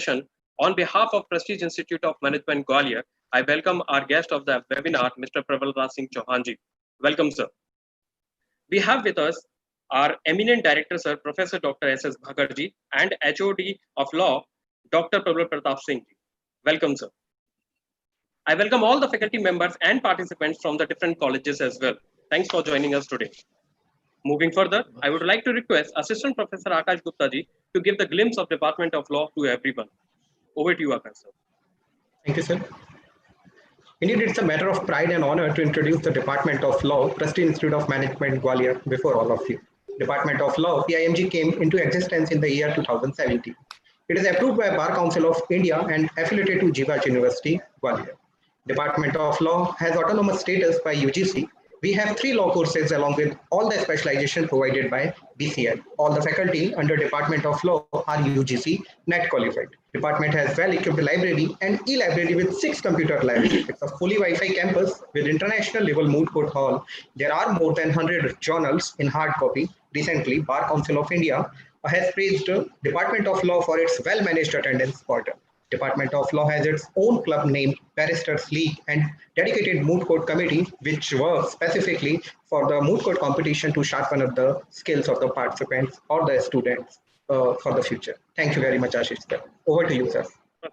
session. On behalf of Prestige Institute of Management Gwalior, I welcome our guest of the webinar, Mr. Pravalraj Singh Chauhanji. Welcome, sir. We have with us our eminent director, sir, Professor Dr. S.S. Bhagarji, and HOD of Law, Dr. Prabal Pratap Singh. Welcome, sir. I welcome all the faculty members and participants from the different colleges as well. Thanks for joining us today. Moving further, I would like to request Assistant Professor Akash Gupta ji to give the glimpse of Department of Law to everyone. Over to you, Akash, sir. Thank you, sir. Indeed, it's a matter of pride and honor to introduce the Department of Law, Prestige Institute of Management, Gwalior, before all of you. Department of Law, PIMG, came into existence in the year 2017. It is approved by Bar Council of India and affiliated to Jivash University, Gwalior. Department of Law has autonomous status by UGC. We have 3 law courses along with all the specialization provided by BCL. All the faculty under Department of Law are UGC NET qualified. Department has well-equipped library and e-library with 6 computer labs. It's a fully Wi-Fi campus with international level moot court hall. There are more than 100 journals in hard copy. Recently, Bar Council of India has praised Department of Law for its well-managed attendance portal. Department of Law has its own club named Barristers League and dedicated moot court committee which works specifically for the moot court competition to sharpen up the skills of the participants or the students for the future. Thank you very much, Ashish, sir. Over to you, sir.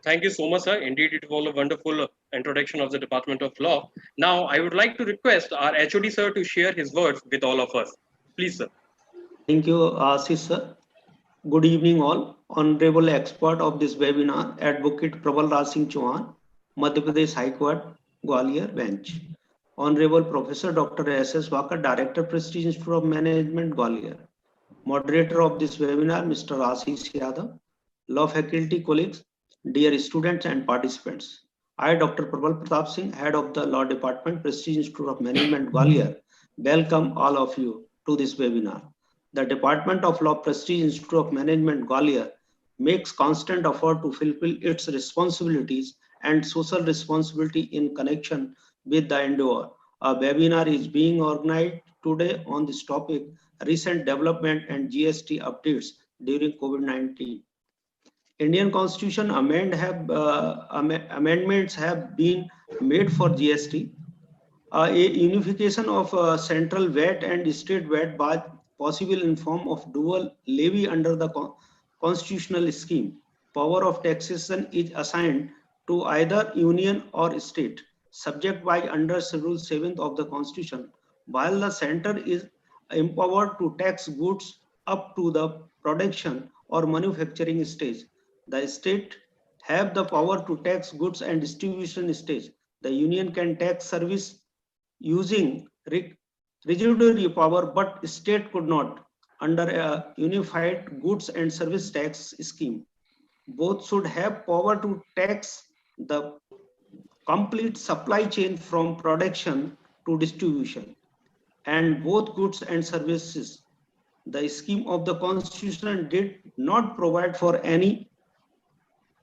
Thank you so much, sir. Indeed, it was a wonderful introduction of the Department of Law. Now, I would like to request our HOD, sir, to share his words with all of us. Please, sir. Thank you, Ashish, sir. Good evening all. Honorable expert of this webinar, Advocate Pravalraj Singh Chauhan, Madhya Pradesh High Court, Gwalior Bench. Honorable Professor Dr. S.S. Bhagar, Director, Prestige Institute of Management, Gwalior. Moderator of this webinar, Mr. Ashish Yadav. Law faculty colleagues, dear students and participants. I, Dr. Prabal Pratap Singh, Head of the Law Department, Prestige Institute of Management, Gwalior, welcome all of you to this webinar. The Department of Law, Prestige Institute of Management, Gwalior makes constant effort to fulfill its responsibilities and social responsibility in connection with the endeavor. A webinar is being organized today on this topic, recent development and GST updates during COVID-19. Indian Constitution amendments have been made for GST. A unification of central VAT and state VAT was possible in form of dual levy under the constitutional scheme. Power of taxation is assigned to either union or state, subject by under Schedule 7th of the Constitution, while the center is empowered to tax goods up to the production or manufacturing stage. The state have the power to tax goods and distribution stage. The union can tax service using residuary power, but state could not under a unified goods and service tax scheme. Both should have power to tax the complete supply chain from production to distribution and both goods and services. The scheme of the Constitution did not provide for any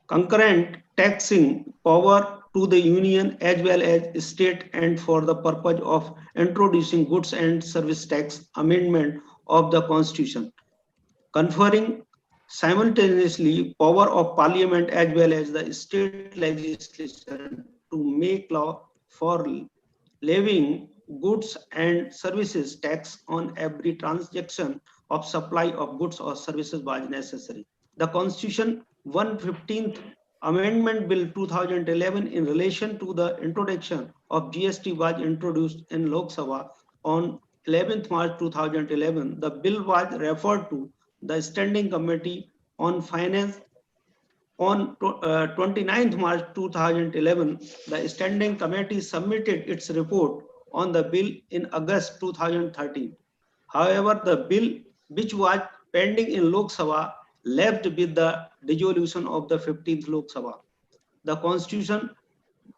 concurrent taxing power to the union as well as state, and for the purpose of introducing goods and service tax amendment of the Constitution, conferring simultaneously power of Parliament as well as the state legislature to make law for levying goods and services tax on every transaction of supply of goods or services was necessary. The Constitution 115th Amendment Bill 2011 in relation to the introduction of GST was introduced in Lok Sabha on 11th March 2011. The bill was referred to the Standing Committee on Finance on 29th March 2011. The Standing Committee submitted its report on the bill in August 2013. However, the bill, which was pending in Lok Sabha, left with the dissolution of the 15th Lok Sabha. The Constitution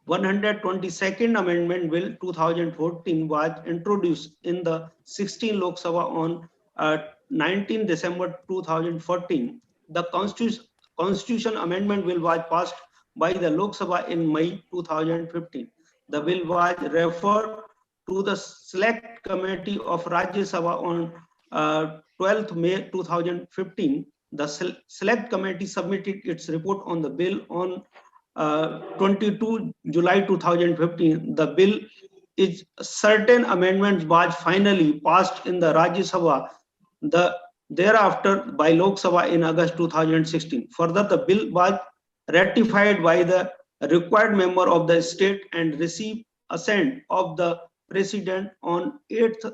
122nd Amendment Bill 2014 was introduced in the 16th Lok Sabha on 19 December 2014. The Constitution Amendment Bill was passed by the Lok Sabha in May 2015. The bill was referred to the Select Committee of Rajya Sabha on 12th May 2015. The select committee submitted its report on the bill on 22 July 2015. The bill is certain amendments was finally passed in the Rajya Sabha thereafter by Lok Sabha in August 2016. Further, the bill was ratified by the required member of the state and received assent of the President on 8th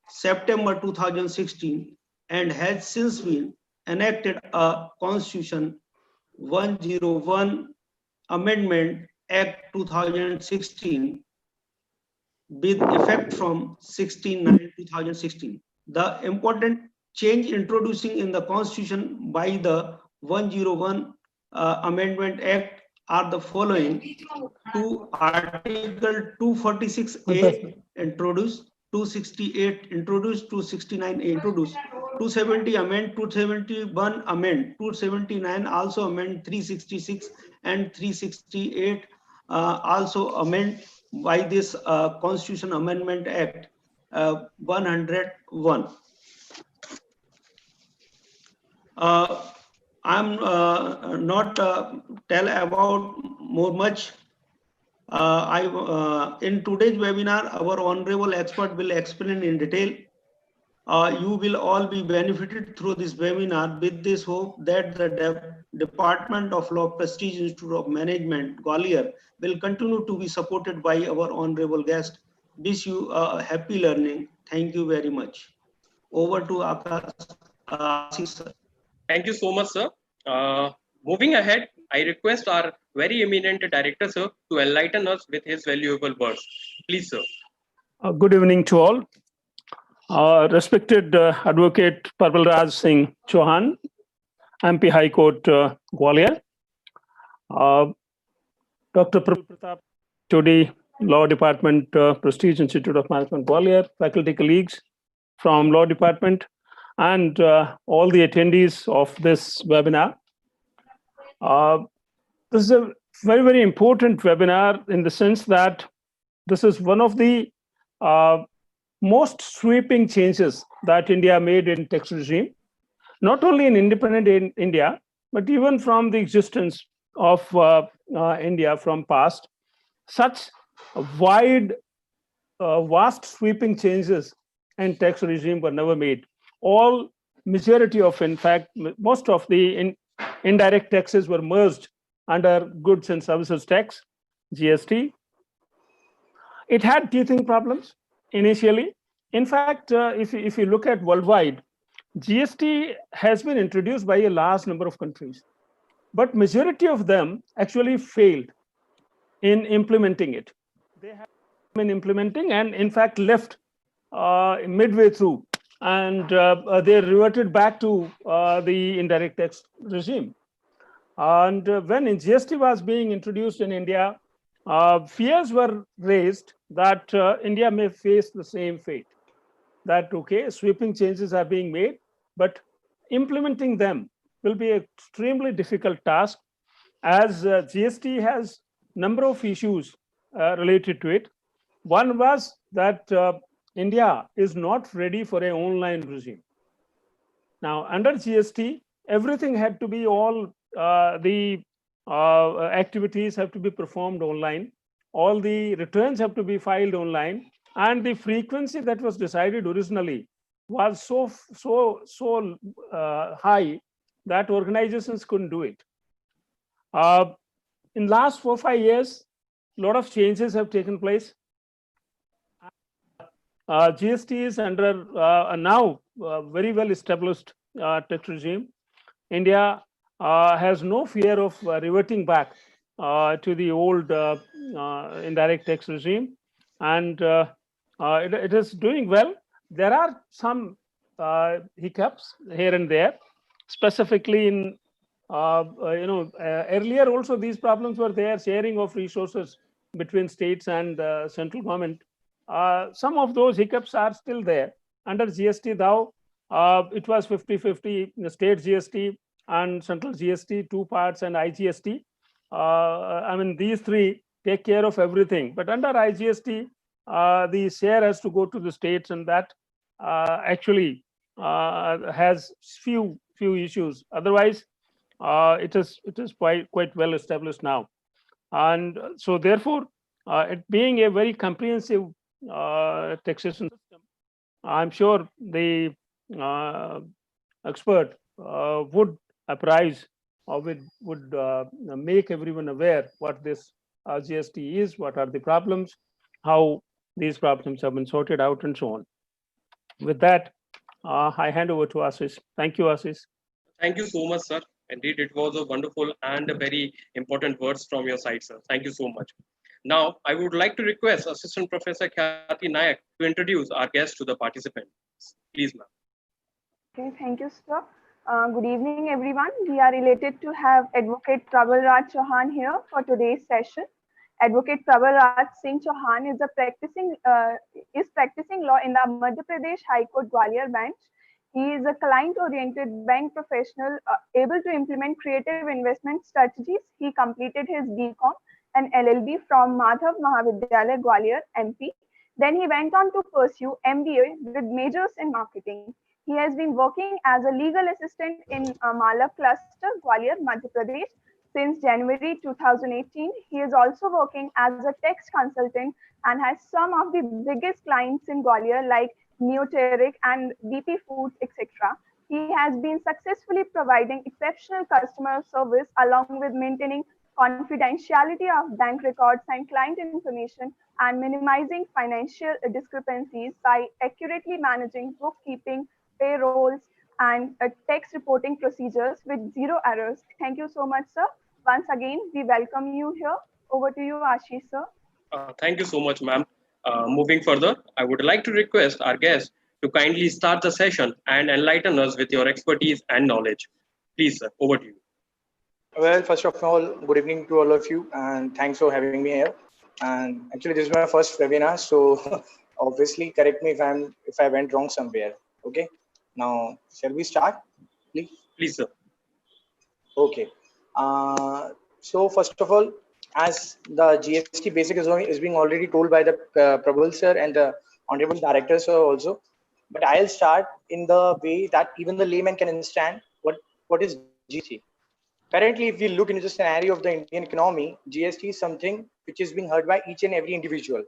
September 2016 and has since been enacted a Constitution 101 Amendment Act 2016 with effect from 16/9/2016. The important change introducing in the Constitution by the 101 Amendment Act are the following: to Article 246A introduced, 268 introduced, 269 introduced, 270 amend, 271 amend, 279 also amend, 366 and 368 also amend by this Constitution Amendment Act 101. I'm not tell about more much. In today's webinar, our honorable expert will explain in detail. You will all be benefited through this webinar with this hope that the Department of Law Prestige Institute of Management, Gwalior, will continue to be supported by our honorable guest. Wish you a happy learning. Thank you very much. Over to Akash, sir. Thank you so much, sir. Moving ahead, I request our very eminent director, sir, to enlighten us with his valuable words. Please, sir. Good evening to all. Respected Advocate Parvalraj Singh Chauhan, MP High Court, Gwalior. Dr. Pratap Chodi, Law Department, Prestige Institute of Management, Gwalior, faculty colleagues from Law Department, and all the attendees of this webinar. This is a very, very important webinar in the sense that this is one of the most sweeping changes that India made in tax regime, not only in independent India, but even from the existence of India from past. Such wide, vast sweeping changes in tax regime were never made. All majority of, in fact, most of the indirect taxes were merged under goods and services tax, GST. It had teething problems initially. In fact, if you look at worldwide, GST has been introduced by a large number of countries, but majority of them actually failed in implementing it. They have been implementing and in fact left midway through, and they reverted back to the indirect tax regime. And when GST was being introduced in India, fears were raised that India may face the same fate. That, okay, sweeping changes are being made, but implementing them will be an extremely difficult task, as GST has number of issues related to it. One was that India is not ready for an online regime. Now, under GST, everything had to be all the activities have to be performed online. All the returns have to be filed online, and the frequency that was decided originally was so high that organizations couldn't do it. In last 4 or 5 years, a lot of changes have taken place. GST is under now very well established tax regime. India has no fear of reverting back to the old indirect tax regime, and it is doing well. There are some hiccups here and there, specifically in earlier also these problems were there, sharing of resources between states and central government. Some of those hiccups are still there. Under GST, though, it was 50-50, the state GST and central GST, 2 parts, and IGST. I mean, these three take care of everything. But under IGST, the share has to go to the states, and that actually has few few issues. Otherwise, it is quite well established now. And so therefore, it being a very comprehensive taxation system, I'm sure the expert would apprise or would make everyone aware what this GST is, what are the problems, how these problems have been sorted out, and so on. With that, I hand over to Ashish. Thank you, Ashish. Thank you so much, sir. Indeed, it was a wonderful and a very important words from your side, sir. Thank you so much. Now, I would like to request Assistant Professor Khyati Nayak to introduce our guest to the participants. Please, ma'am. Okay, thank you, sir. Good evening, everyone. We are elated to have Advocate Prabal Raj Chauhan here for today's session. Advocate Prabal Raj Singh Chauhan is practicing law in the Madhya Pradesh High Court Gwalior bench. He is a client-oriented bank professional able to implement creative investment strategies. He completed his BCom and LLB from Madhav Mahavidyalaya Gwalior, MP. Then he went on to pursue MBA with majors in marketing. He has been working as a legal assistant in Malab Cluster, Gwalior, Madhya Pradesh since January 2018. He is also working as a tax consultant and has some of the biggest clients in Gwalior like Neoteric and BP Foods, etc. He has been successfully providing exceptional customer service along with maintaining confidentiality of bank records and client information and minimizing financial discrepancies by accurately managing bookkeeping, payrolls, and tax reporting procedures with zero errors. Thank you so much, sir. Once again, we welcome you here. Over to you, Ashish, sir. Thank you so much, ma'am. Moving further, I would like to request our guest to kindly start the session and enlighten us with your expertise and knowledge. Please, sir, over to you. Well, first of all, good evening to all of you, and thanks for having me here. And actually, this is my first webinar, so obviously, correct me if I went wrong somewhere. Okay. Now, shall we start, please? Please, sir. Okay. So first of all, as the GST basic is being already told by the Prabal sir and the Honorable Director sir also, but I'll start in the way that even the layman can understand what is GST. Currently, if we look into the scenario of the Indian economy, GST is something which is being heard by each and every individual.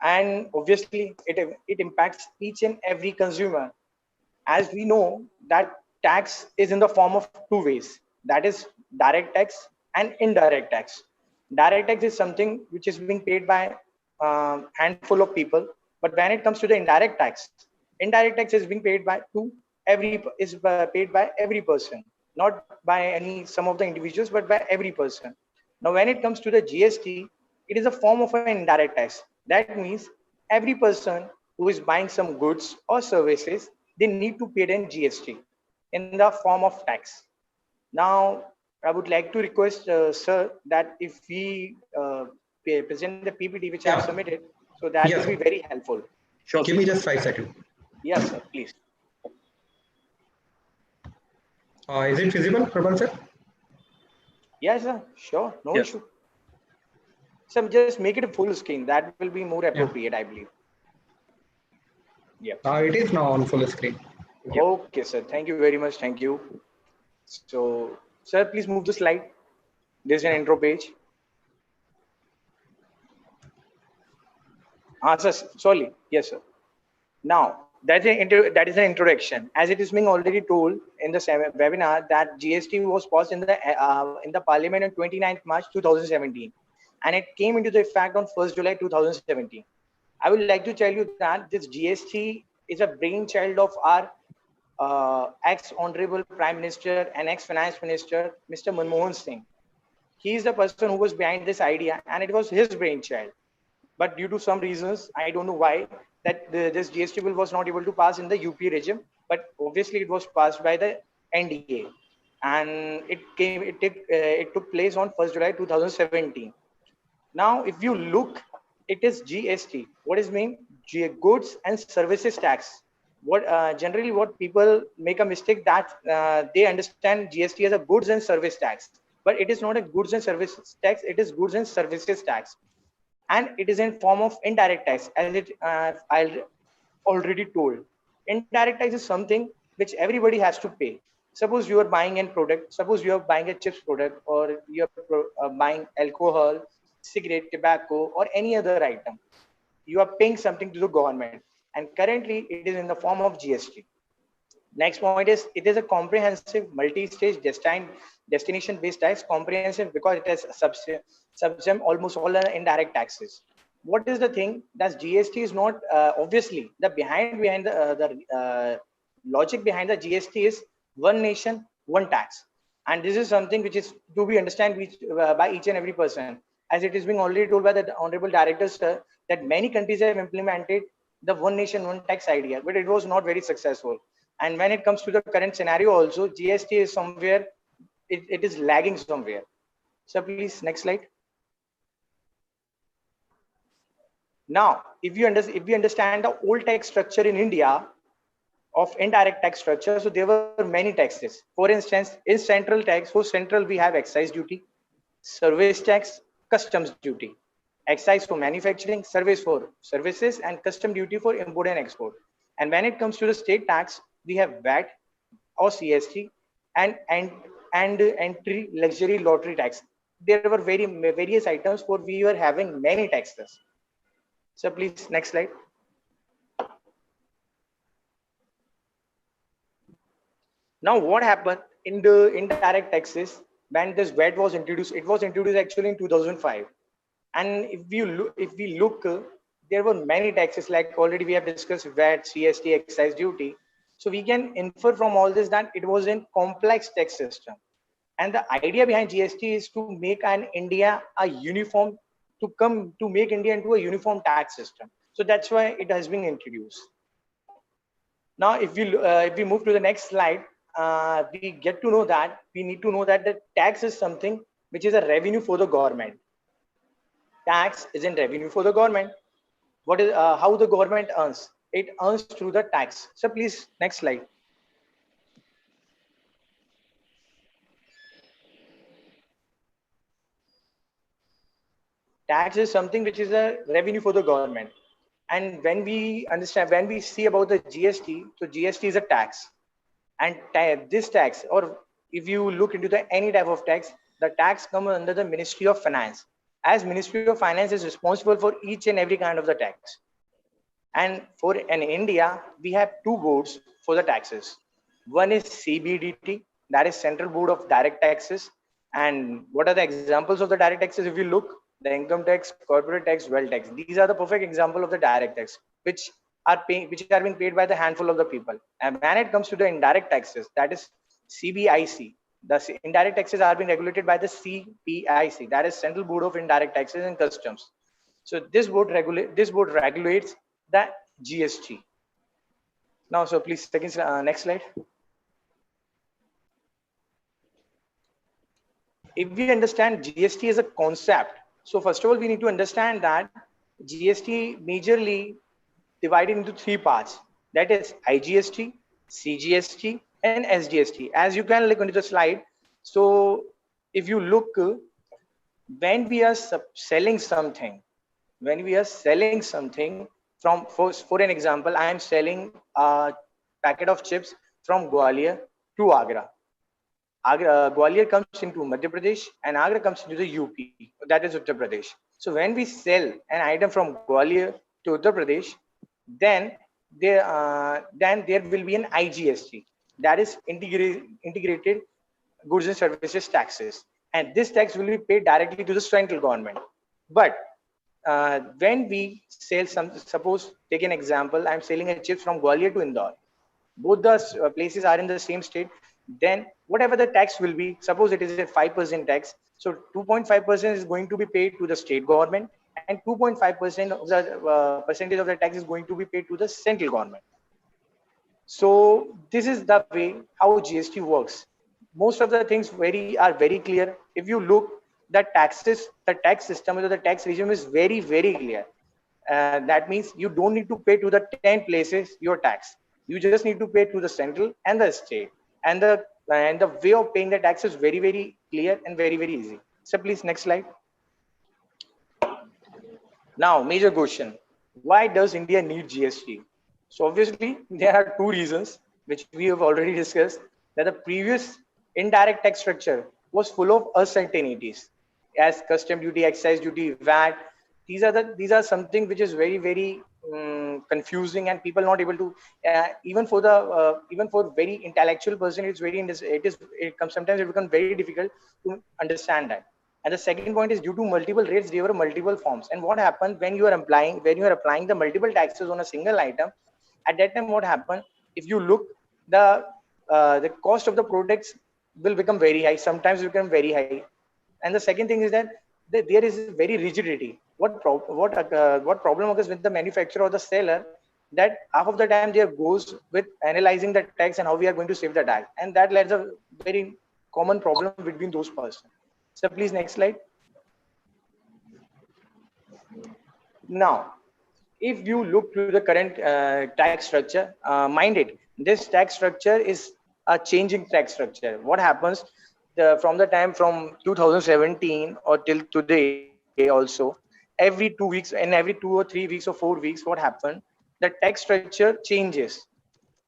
And obviously, it impacts each and every consumer. As we know that tax is in the form of two ways, that is direct tax and indirect tax. Direct tax is something which is being paid by a handful of people, but when it comes to the indirect tax is being paid by paid by every person, not by some of the individuals, but by every person. Now, when it comes to the GST, it is a form of an indirect tax. That means every person who is buying some goods or services, they need to pay in GST in the form of tax. Now, I would like to request, sir, that if we present the PPT which I have submitted, so that will be very helpful. Sure. Give me just 5 seconds. Yes, sir, please. Is it visible, Prabal sir? Yes, sir, sure, no Yes. issue. So just make it a full screen. That will be more appropriate, I believe. Yeah. It is now on full screen. Okay, sir. Thank you very much. Thank you. So, sir, please move the slide. There's an intro page. Sir, sorry. Yes, sir. Now, that is an introduction. As it is being already told in the webinar that GST was passed in the Parliament on 29th March 2017, and it came into the effect on 1st July 2017. I would like to tell you that this GST is a brainchild of our ex-Honorable Prime Minister and ex-Finance Minister, Mr. Manmohan Singh. He is the person who was behind this idea, and it was his brainchild. But due to some reasons, I don't know why, that this GST bill was not able to pass in the UP regime, but obviously it was passed by the NDA, and it took place on 1st July 2017. Now, if you look, it is GST. What is mean? Goods and services tax. Generally what people make a mistake that they understand GST as a goods and service tax, but it is not a goods and services tax. It is goods and services tax, and it is in form of indirect tax, as I already told. Indirect tax is something which everybody has to pay. Suppose you are buying a product, suppose you are buying a chips product, or you are buying alcohol, cigarette, tobacco, or any other item. You are paying something to the government, and currently it is in the form of GST. Next point is it is a comprehensive multi-stage destination based tax, comprehensive because it has subsume almost all the indirect taxes. What is the thing that GST is not obviously the behind the logic behind the GST is one nation, one tax, and this is something which is to be understand by each and every person, as it is being already told by the honorable director sir, that many countries have implemented the one nation, one tax idea, but it was not very successful. And when it comes to the current scenario also, GST is somewhere, it is lagging somewhere. So please, next slide. Now, if we understand the old tax structure in India of indirect tax structure, so there were many taxes. For instance, in central tax, for central we have excise duty, service tax, customs duty, excise for manufacturing, service for services, and custom duty for import and export. And when it comes to the state tax, we have VAT or CST and entry luxury lottery tax. There were various items for we were having many taxes. So please, next slide. Now, what happened in the indirect taxes when this VAT was introduced? It was introduced actually in 2005. And if we look, there were many taxes, like already we have discussed VAT, CST, excise duty. So we can infer from all this that it was a complex tax system. And the idea behind GST is to make an India a uniform, to make India into a uniform tax system. So that's why it has been introduced. Now, if we move to the next slide, we get to know that we need to know that the tax is something which is a revenue for the government. Tax isn't revenue for the government. What is how the government earns? It earns through the tax. So please, next slide. Tax is something which is a revenue for the government. And when we understand, when we see about the GST, so GST is a tax. And this tax, or if you look into the any type of tax, the tax comes under the Ministry of Finance, as Ministry of Finance is responsible for each and every kind of the tax. And for in India, we have two boards for the taxes. One is CBDT, that is Central Board of Direct Taxes. And what are the examples of the direct taxes? If you look, the income tax, corporate tax, wealth tax, these are the perfect example of the direct tax, which are being paid by the handful of the people. And when it comes to the indirect taxes, that is CBIC. The indirect taxes are being regulated by the CBIC, that is Central Board of Indirect Taxes and Customs. So this board regulates the GST. Now, so please, next slide. If we understand GST as a concept, so first of all, we need to understand that GST majorly divided into three parts. That is IGST, CGST, and SGST. As you can look into the slide. So if you look, when we are selling something, from, for an example, I am selling a packet of chips from Gwalior to Agra. Gwalior comes into Madhya Pradesh and Agra comes into the UP, that is Uttar Pradesh. So when we sell an item from Gwalior to Uttar Pradesh, then there will be an IGST, that is integrated goods and services taxes, and this tax will be paid directly to the central government. But when we sell suppose take an example, I'm selling a chips from Gwalior to Indore. Both the places are in the same state. Then whatever the tax will be, suppose it is a 5% tax, so 2.5% is going to be paid to the state government, and 2.5% of the percentage of the tax is going to be paid to the central government. So this is the way how GST works. Most of the things are very clear. If you look, the tax system or the tax regime is very clear. That means you don't need to pay to the 10 places your tax. You just need to pay to the central and the state. And the way of paying the tax is very clear and very easy. So please, next slide. Now, major question: why does India need GST? So obviously there are two reasons which we have already discussed. that the previous indirect tax structure was full of uncertainties, as custom duty, excise duty, VAT. These are something which is very confusing, and people not able to even for very intellectual person, it's very it comes sometimes it becomes very difficult to understand that. And the second point is, due to multiple rates, there were multiple forms. And what happened when you are applying the multiple taxes on a single item? At that time, what happened? If you look, the cost of the products will become very high. Sometimes it become very high. And the second thing is that there is very rigidity. What problem occurs with the manufacturer or the seller? That half of the time there goes with analyzing the tax and how we are going to save the tax, and that leads a very common problem between those persons. So please, next slide. Now, if you look to the current tax structure, mind it, this tax structure is a changing tax structure. What happens from the time from 2017 or till today also, every 2 weeks and every 2 or 3 weeks or 4 weeks, what happened? The tax structure changes.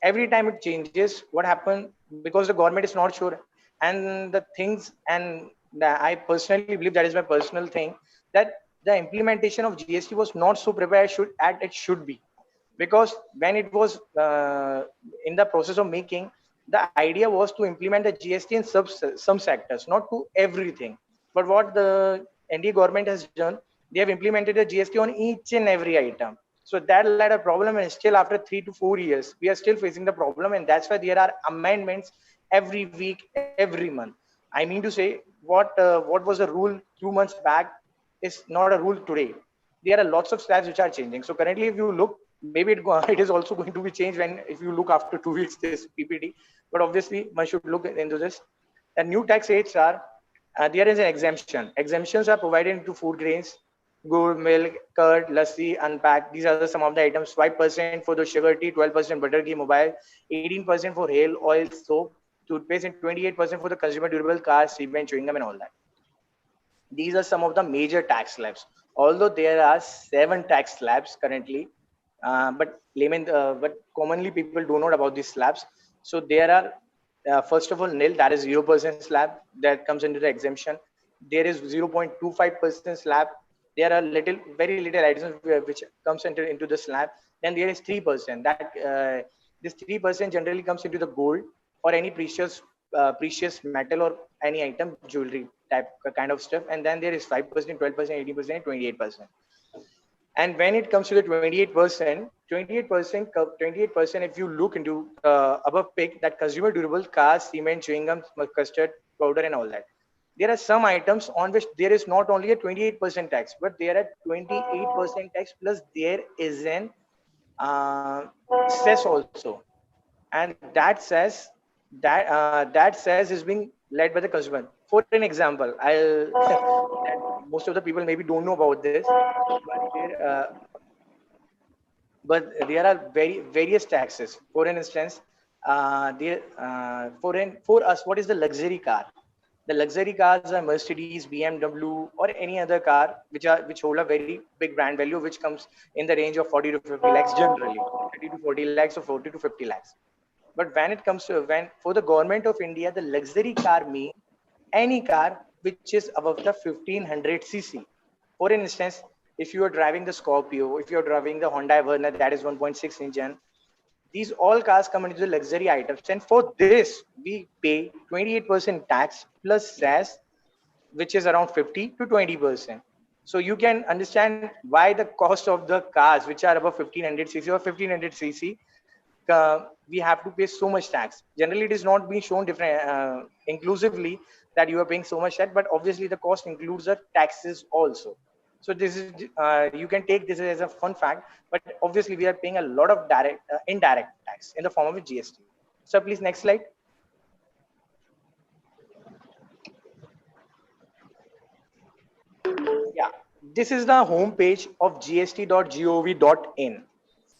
Every time it changes, what happened? Because the government is not sure, and the things, and I personally believe, that is my personal thing, that the implementation of GST was not so prepared as it should be. Because when it was in the process of making, the idea was to implement the GST in some sectors, not to everything. But what the NDA government has done, they have implemented the GST on each and every item. So that led a problem, and still after 3 to 4 years, we are still facing the problem. And that's why there are amendments every week, every month. I mean to say, what was the rule 2 months back is not a rule today. There are lots of slabs which are changing. So currently, if you look, maybe it is also going to be changed if you look after 2 weeks this PPT. But obviously, one should look into this. The new tax rates are there is an exemption. Exemptions are provided into food grains, good milk, curd, lassi, unpacked. These are some of the items. 5% for the sugar tea, 12% butter ghee, mobile, 18% for hair oil, soap, toothpaste, and 28% for the consumer durable, cars, cement, chewing gum, and all that. These are some of the major tax slabs. Although there are 7 tax slabs currently, but commonly people do not about these slabs. So there are first of all, nil, that is 0% slab that comes into the exemption. There is 0.25% slab. There are very little items which comes into the slab. Then there is 3%. This 3% generally comes into the gold or any precious metal or any item, jewelry type kind of stuff. And then there is 5%, 12%, 18%, 28%. And when it comes to the 28%, if you look into above pick, that consumer durable, cars, cement, chewing gum, custard powder, and all that, there are some items on which there is not only a 28% tax, but there are 28% tax, plus there is an cess also. And that says is being led by the consumer. For an example, most of the people maybe don't know about this, but there are various taxes. For an instance, for us, what is the luxury car? The luxury cars are Mercedes, BMW, or any other car which hold a very big brand value, which comes in the range of 40 to 50 lakhs generally, 30 to 40 lakhs or 40 to 50 lakhs. But when it comes to for the government of India, the luxury car means any car which is above the 1500 cc. For instance, if you are driving the Scorpio, if you are driving the Hyundai Verna, that is 1.6 engine, these all cars come into the luxury items. And for this, we pay 28% tax plus cess, which is around 50 to 20%. So you can understand why the cost of the cars which are above 1500 cc or 1500 cc, we have to pay so much tax. Generally, it is not being shown different inclusively that you are paying so much tax, but obviously the cost includes the taxes also. So this is you can take this as a fun fact, but obviously we are paying a lot of indirect tax in the form of a GST. So please, next slide. Yeah, this is the home page of gst.gov.in.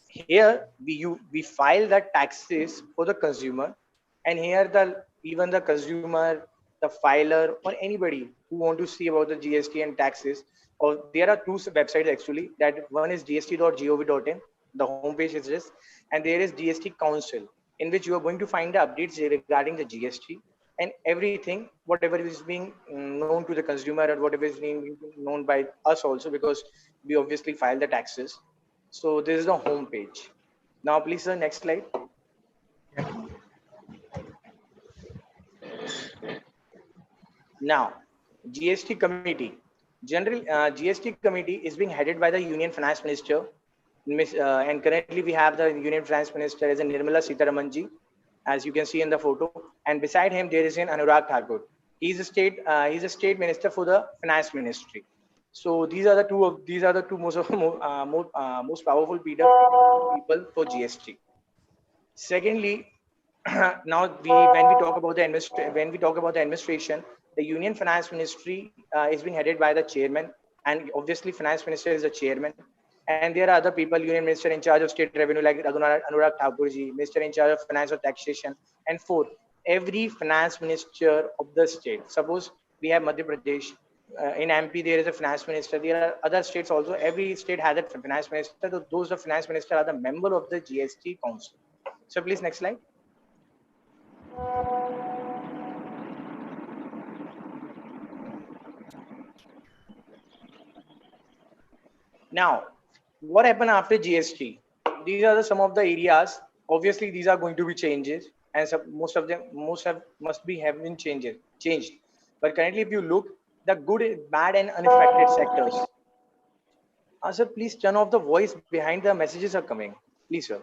Here we file the taxes for the consumer, and here even the consumer, the filer, or anybody who want to see about the GST and taxes, or there are 2 websites actually. That one is gst.gov.in, the homepage is this, and there is GST Council. in which you are going to find the updates regarding the GST and everything, whatever is being known to the consumer or whatever is being known by us also, because we obviously file the taxes. So this is the home page. Now, please, sir, next slide. Now, GST committee. General GST committee is being headed by the Union Finance Minister, and currently we have the Union Finance Minister as a Nirmala Sitharamanji, as you can see in the photo. And beside him, there is an Anurag Thakur. He's a state minister for the Finance Ministry. So these are the two most powerful people for GST. Secondly, now when we talk about the administration, the Union Finance Ministry is being headed by the chairman, and obviously Finance Minister is the chairman. And there are other people, Union Minister in charge of State Revenue like Anurag Thakurji, Minister in charge of Finance or Taxation. And fourth, every Finance Minister of the state. Suppose we have Madhya Pradesh, in MP there is a Finance Minister. There are other states also. Every state has a Finance Minister. So those the Finance Minister are the member of the GST Council. So please, next slide. Now, what happened after GST? These are some of the areas. Obviously, these are going to be changes, and most of them must have been changed. But currently, if you look, the good, bad, and unaffected sectors. Sir, please turn off the voice behind the messages are coming. Please, sir.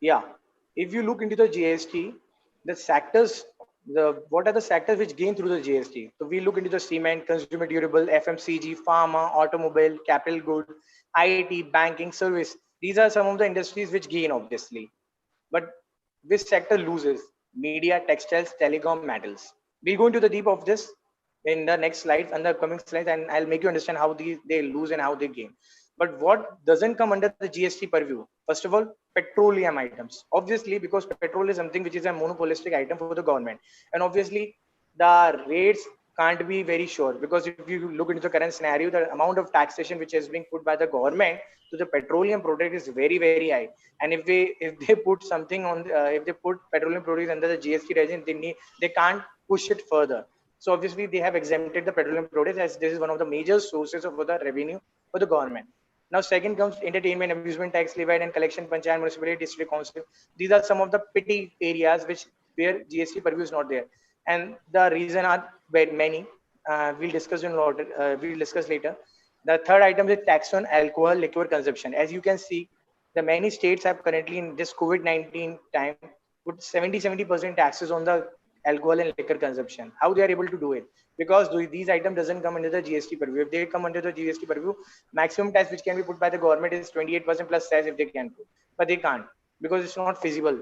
Yeah, if you look into the GST, the sectors, what are the sectors which gain through the GST? So we look into the cement, consumer durable, FMCG, pharma, automobile, capital good, IT, banking, service. These are some of the industries which gain, obviously. But which sector loses? Media, textiles, telecom, metals. We'll go into the deep of this in the next slides, and the coming slides, and I'll make you understand how they lose and how they gain. But what doesn't come under the GST purview? First of all, petroleum items. Obviously, because petrol is something which is a monopolistic item for the government. And obviously, the rates can't be very sure, because if you look into the current scenario, the amount of taxation which is being put by the government to the petroleum product is very, very high. And if they put something on, if they put petroleum products under the GST regime, they can't push it further. So obviously, they have exempted the petroleum products, as this is one of the major sources of the revenue for the government. Now, second comes entertainment, amusement tax levied, and collection, panchayat, municipality, district council. These are some of the petty areas where GST purview is not there, and the reason are very many. We'll discuss later. The third item is tax on alcohol, liquor consumption. As you can see, the many states have currently in this COVID-19 time put 70% taxes on the alcohol and liquor consumption. How they are able to do it? Because these items doesn't come under the GST purview. If they come under the GST purview, maximum tax which can be put by the government is 28% plus tax if they can put, but they can't because it's not feasible.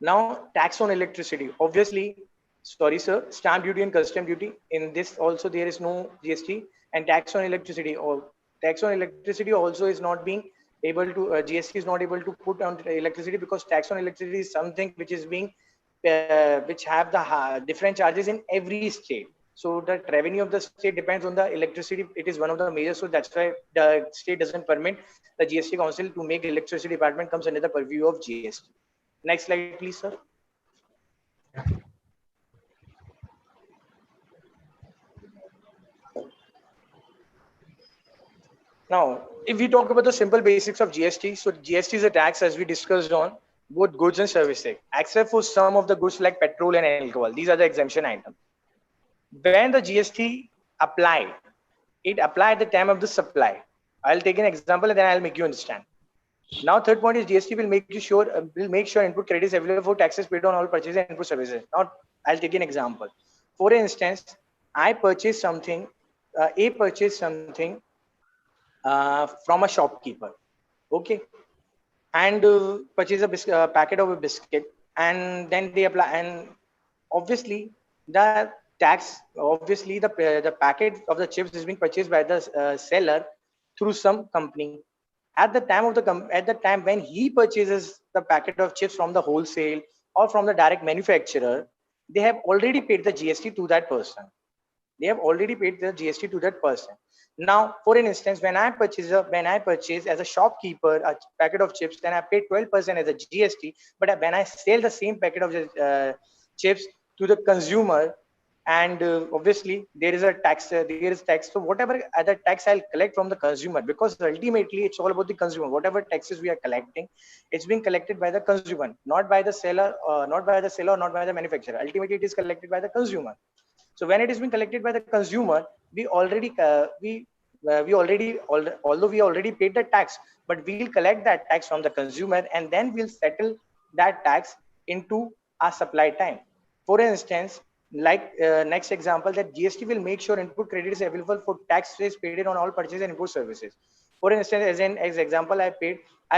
Now, tax on electricity. Obviously, sorry sir, stamp duty and custom duty. In this also there is no GST, and tax on electricity. Or tax on electricity also is not being able to. GST is not able to put on electricity because tax on electricity is something which is being which have the different charges in every state. So the revenue of the state depends on the electricity. It is one of the major, so that's why the state doesn't permit the GST council to make electricity department comes under the purview of GST. Next slide, please, sir. Now, if we talk about the simple basics of GST, so GST is a tax, as we discussed on both goods and services, except for some of the goods like petrol and alcohol. These are the exemption items. When the GST applied, it applied at the time of the supply. I'll take an example and then I'll make you understand. Now, third point is GST will make sure input credit is available for taxes paid on all purchases and input services. Now, I'll take an example. For instance, I purchased something, from a shopkeeper, okay, and purchase a packet of a biscuit, and then they apply, and obviously the packet of the chips is being purchased by the seller through some company. At the time when he purchases the packet of chips from the wholesale or from the direct manufacturer, they have already paid the GST to that person. They have already paid the GST to that person. Now, for an instance, when I purchase as a shopkeeper a packet of chips, then I pay 12% as a GST. But when I sell the same packet of chips to the consumer, and obviously there is a tax, so whatever other tax I'll collect from the consumer, because ultimately it's all about the consumer. Whatever taxes we are collecting, it's being collected by the consumer, not by the seller, not by the seller, not by the manufacturer. Ultimately it is collected by the consumer. So when it is being collected by the consumer, we already although we already paid the tax, but we'll collect that tax from the consumer, and then we'll settle that tax into our supply time. For instance, like next example, that GST will make sure input credit is available for taxes paid on all purchases and import services. For instance, as example, I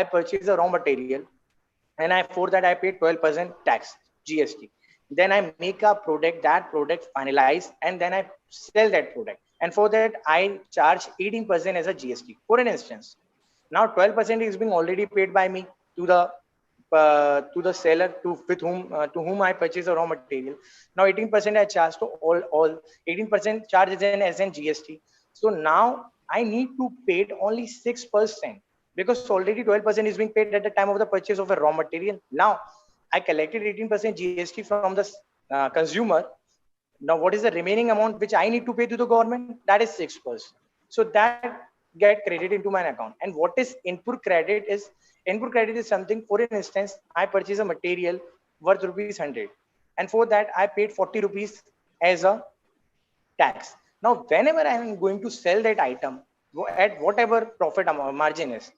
purchased a raw material, and for that I paid 12% tax GST. Then I make a product, that product finalized, and then I sell that product, and for that I charge 18% as a GST. For an instance, now 12% is being already paid by me to the seller to whom I purchase the raw material. Now 18% I charge to all 18% charge is as an GST. So now I need to pay only 6%, because already 12% is being paid at the time of the purchase of a raw material. Now I collected 18% GST from the consumer. Now what is the remaining amount which I need to pay to the government? That is 6%. So that get credited into my account. And what is input credit is? Input credit is something, for instance, I purchase a material worth rupees 100, and for that I paid 40 rupees as a tax. Now whenever I am going to sell that item at whatever profit margin is,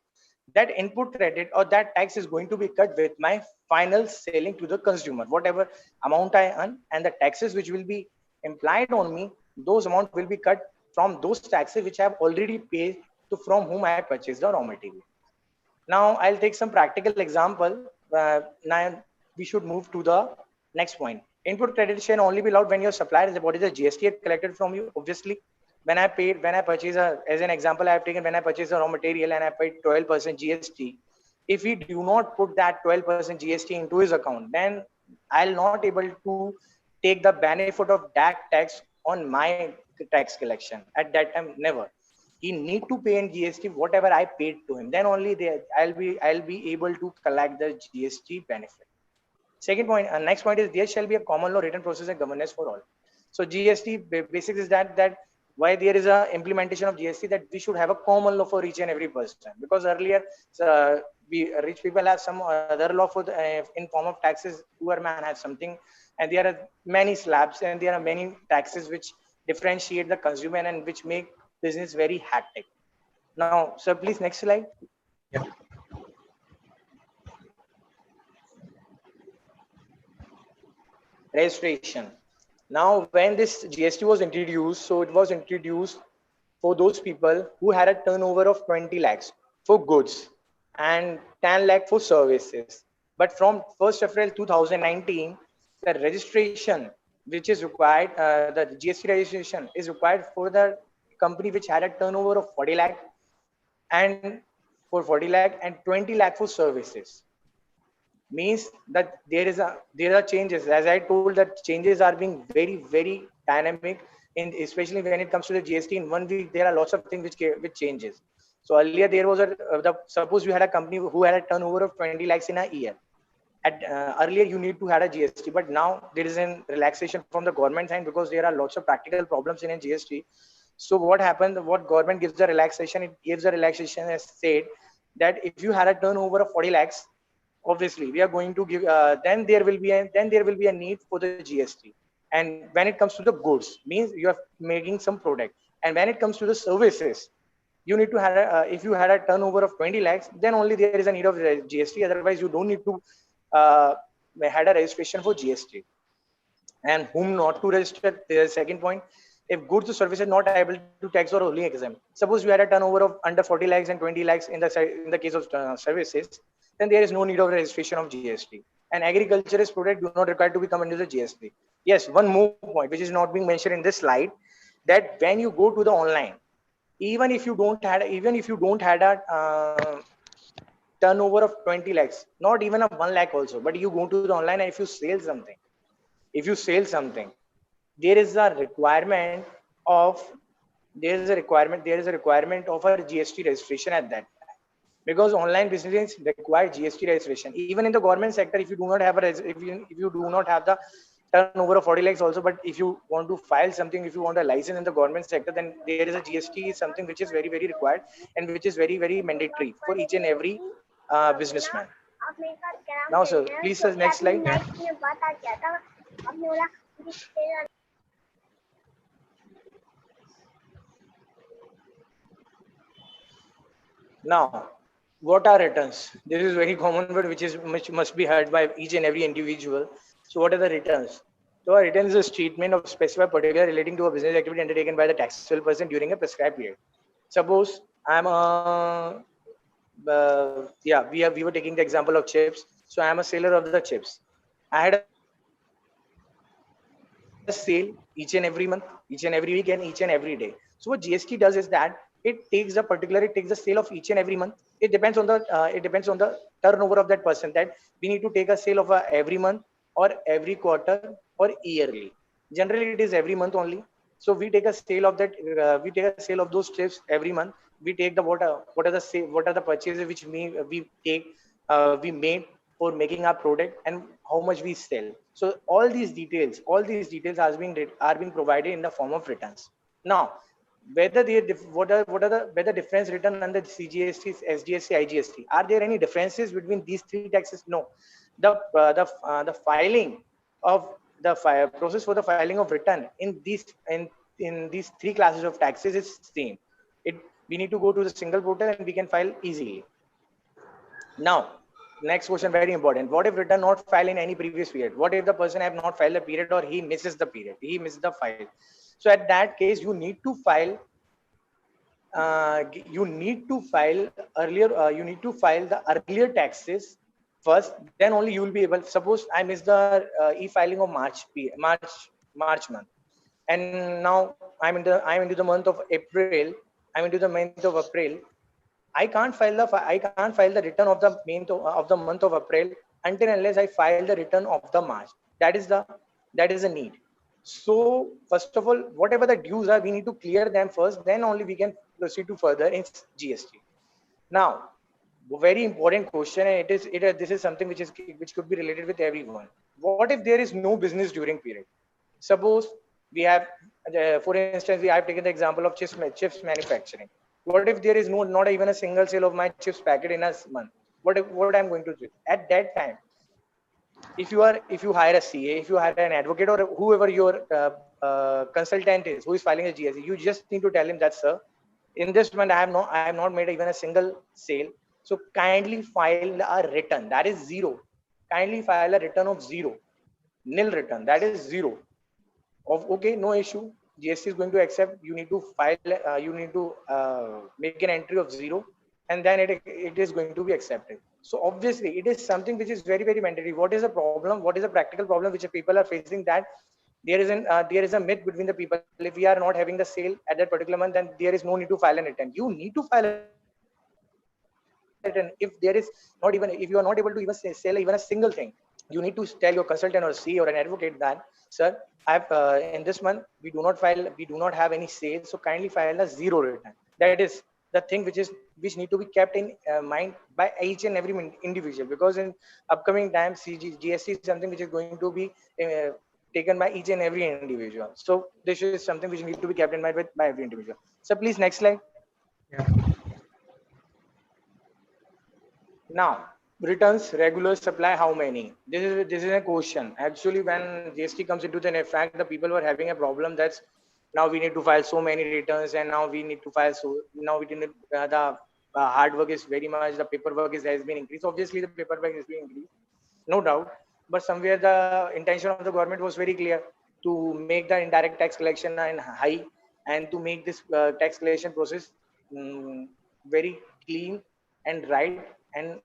that input credit or that tax is going to be cut with my final selling to the consumer. Whatever amount I earn and the taxes which will be implied on me, those amount will be cut from those taxes which I have already paid to from whom I purchased the raw material. Now I'll take some practical example. Now we should move to the next point. Input credit can only be allowed when your supplier is what is the GST collected from you. Obviously, when I purchase as an example, I have taken when I purchase a raw material and I paid 12% GST. If he do not put that 12% GST into his account, then I'll not able to take the benefit of that tax on my tax collection. At that time, never. He need to pay in GST whatever I paid to him. Then only I'll be able to collect the GST benefit. Second point, next point is there shall be a common law written process and governance for all. So GST basics is that why there is a implementation of GST, that we should have a common law for each and every person, because earlier we rich people have some other law for in form of taxes, poor man has something, and there are many slabs and there are many taxes which differentiate the consumer and which make business very hectic. Now, sir, please next slide. Yeah. Registration. Now, when this GST was introduced, so it was introduced for those people who had a turnover of 20 lakhs for goods and 10 lakh for services. But from 1st April 2019, the registration which is required, the GST registration is required for the company which had a turnover of 40 lakh and for 40 lakh and 20 lakh for services. Means that there are changes. As I told, that changes are being very dynamic, in especially when it comes to the GST. In 1 week there are lots of things which changes. So earlier there was suppose you had a company who had a turnover of 20 lakhs in a year. Earlier you need to have a GST, but now there is a relaxation from the government side, because there are lots of practical problems in a GST. So what happened? What government gives the relaxation? It gives the relaxation as said that if you had a turnover of 40 lakhs, obviously we are going to give. Then there will be a need for the GST. And when it comes to the goods, means you are making some product. And when it comes to the services, you need to have if you had a turnover of 20 lakhs, then only there is a need of GST. Otherwise, you don't need to had a registration for GST. And whom not to register? The second point, if goods or services not able to tax or only exempt. Suppose you had a turnover of under 40 lakhs and 20 lakhs in the case of services, then there is no need of registration of GST. And agriculturist product do not require to become under the GST. Yes, one more point which is not being mentioned in this slide, that when you go to the online, even if you don't had a turnover of 20 lakhs, not even a 1 lakh also, but you go to the online and if you sell something, there is a requirement of there is a requirement of a GST registration at that time, because online businesses require GST registration. Even in the government sector, if you do not have if you do not have the turnover of 40 lakhs also, but if you want to file something, if you want a license in the government sector, then there is a GST is something which is very required and which is very mandatory for each and every businessman. Now, sir, please, sir, next slide. Now, what are returns? This is very common word which must be heard by each and every individual. So what are the returns? So a return is a statement of specified particular relating to a business activity undertaken by the taxable person during a prescribed period. Suppose I'm a we were taking the example of chips. So I am a seller of the chips. I had a sale each and every month, each and every week, and each and every day. So what GST does is that it takes the sale of each and every month. It depends on the turnover of that person, that we need to take a sale of every month or every quarter or yearly. Generally, it is every month only. So we take a sale of that. We take a sale of those chips every month. We take the what are the purchases which we made for making our product and how much we sell. So all these details are being provided in the form of returns. Now, whether whether difference written under CGST, SGST, IGST, are there any differences between these three taxes? No. The filing of the process for the filing of return in these three classes of taxes is same. We need to go to the single portal and we can file easily. Now, next question, very important. What if return not filed in any previous period? What if the person have not filed the period, or he misses the period? He missed the file. So at that case, you need to file. You need to file earlier. You need to file the earlier taxes first. Then only you will be able. Suppose I missed the e-filing of March month, and now I'm into the month of April. I'm into the month of April. I can't file the return of the month of April until unless I file the return of the March. That is a need. So first of all, whatever the dues are, we need to clear them first. Then only we can proceed to further in GST. Now, very important question, and this is something which could be related with everyone. What if there is no business during period? Suppose we have, for instance, we have taken the example of chips manufacturing. What if there is not even a single sale of my chips packet in a month? What I'm going to do at that time? If you hire a CA, if you hire an advocate, or whoever your consultant is who is filing a GST, you just need to tell him that, sir, in this month I have not made even a single sale. So kindly file a return that is zero. Kindly file a return of zero, nil return, that is zero. Okay, no issue. GST is going to accept. You need to file. You need to make an entry of zero, and then it is going to be accepted. So obviously, it is something which is very mandatory. What is the problem? What is the practical problem which people are facing? That there is a myth between the people. If we are not having the sale at that particular month, then there is no need to file an return. You need to file a return. If you are not able to even sell even a single thing, you need to tell your consultant or C or an advocate that, sir, I've in this month we do not have any sales, so kindly file a zero return. That is the thing which need to be kept in mind by each and every individual, because in upcoming times GST is something which is going to be taken by each and every individual. So this is something which need to be kept in mind by every individual. So please, next slide. Yeah. Now, returns, regular supply, how many? This is a question. Actually, when GST comes into the fact, the people were having a problem that's now we need to file so many returns, and now we need to file the hard work is very much, the paperwork has been increased. Obviously, the paperwork has been increased, no doubt. But somewhere the intention of the government was very clear, to make the indirect tax collection high, and to make this tax collection process very clean and right, and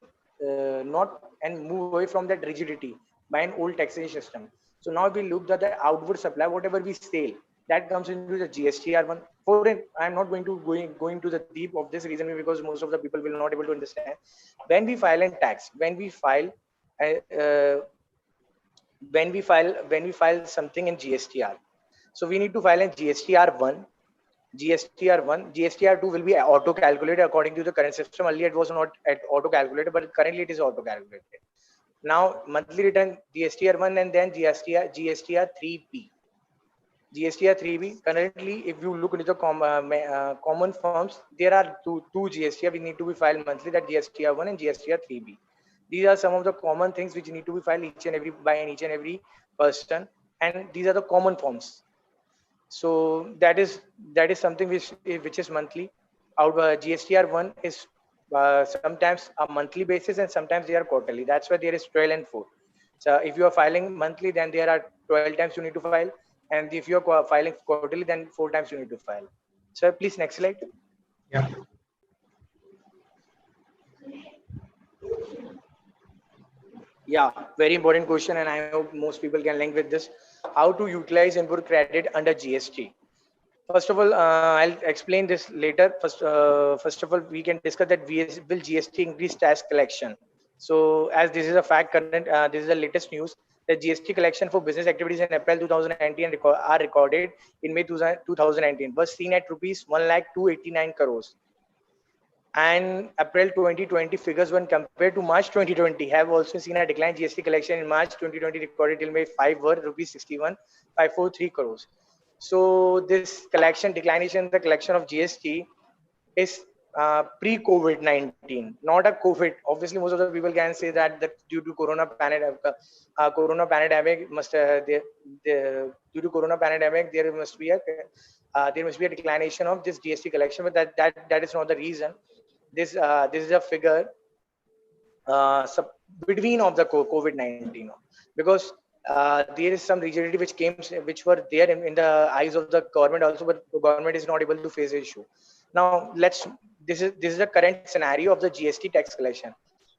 move away from that rigidity by an old taxation system. So now we looked at the outward supply, whatever we sell, that comes into the GSTR one. For it, I'm not going to going to the deep of this reason, because most of the people will not able to understand. When we file a tax, when we file something in GSTR, So we need to file in GSTR1. GSTR1, GSTR2 will be auto calculated according to the current system. Earlier it was not at auto calculated, but currently it is auto calculated. Now monthly return GSTR1 and then GSTR3B. GSTR3B, currently if you look into the common forms, there are two GSTR we need to be filed monthly, that GSTR1 and GSTR3B. These are some of the common things which need to be filed by each and every person, and these are the common forms. So that is something which is monthly. Out GSTR1 is sometimes a monthly basis and sometimes they are quarterly. That's why there is 12 and 4. So if you are filing monthly, then there are 12 times you need to file, and if you are filing quarterly, then 4 times you need to file. So please next slide. Yeah. Yeah, very important question, and I hope most people can link with this. How to utilize input credit under GST? First of all, I'll explain this later. First of all, we can discuss that will GST increase tax collection? So, as this is a fact, this is the latest news. The GST collection for business activities in April 2019 are recorded in May 2019 was seen at rupees 1,289 crores. And April 2020 figures when compared to March 2020 have also seen a decline. GST collection in March 2020 recorded till May 5 were rupees 61,543 crores. So this collection declination in the collection of GST is pre-COVID-19, not a COVID. Obviously, most of the people can say that due to Corona pandemic, due to Corona pandemic there must be a declination of this GST collection, but that is not the reason. This is a figure between of the COVID-19, because there is some rigidity which were there in the eyes of the government also, but the government is not able to face the issue. Now this is the current scenario of the GST tax collection.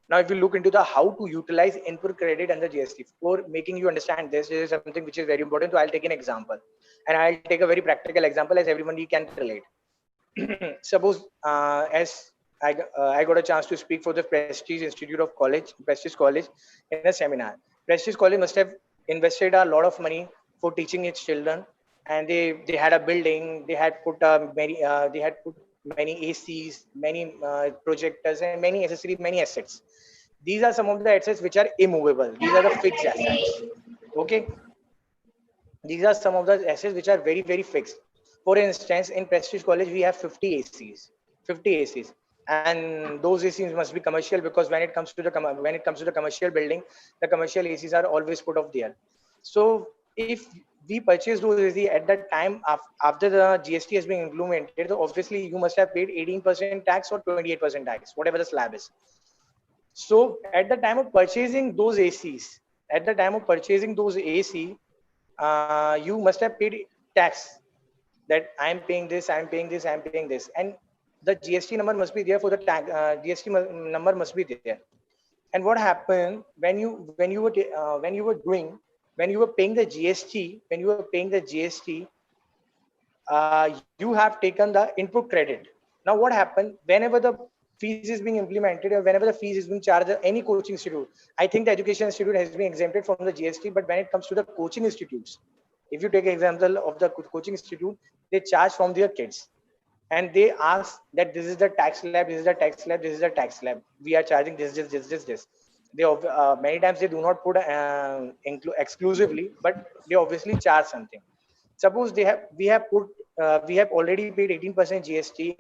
Now if you look into the how to utilize input credit under GST, for making you understand this is something which is very important. So I'll take an example, and I'll take a very practical example as everybody can relate. Suppose as I got a chance to speak for the Prestige College in a seminar. Prestige College must have invested a lot of money for teaching its children, and they had a building. They had put many ACs, many projectors, and many accessories, many assets. These are some of the assets which are immovable. These are the fixed assets. Okay, these are some of the assets which are very, very fixed. For instance, in Prestige College we have 50 ACs, and those ACs must be commercial, because when it comes to the commercial building, the commercial ACs are always put up there. So if we purchase those AC at that time after the GST has been implemented, so obviously you must have paid 18% tax or 28% tax, whatever the slab is. So at the time of purchasing those ACs, you must have paid tax, that I'm paying this, and the GST number must be there for the tax. GST number must be there. And what happened when you were paying the GST, you have taken the input credit. Now what happened whenever the fees is being implemented, or whenever the fees is being charged at any coaching institute? I think the education institute has been exempted from the GST, but when it comes to the coaching institutes, if you take an example of the coaching institute, they charge from their kids, and they ask that this is the tax slab, we are charging this. They many times they do not put exclusively, but they obviously charge something. Suppose we have already paid 18% GST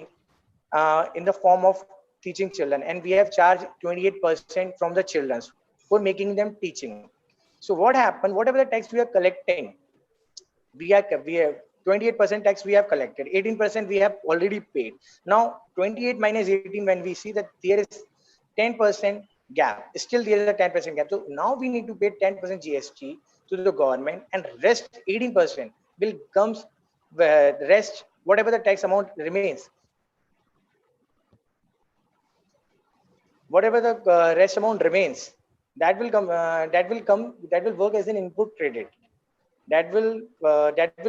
in the form of teaching children, and we have charged 28% from the children for making them teaching. So what happened? Whatever the tax we are collecting, we have 28% tax we have collected, 18% we have already paid. Now 28 minus 18, when we see that there is 10% gap, still there is a 10% gap. So now we need to pay 10% GST to the government, and rest 18% will comes rest, whatever the tax amount remains, whatever the rest amount remains, that will work as an input credit. That will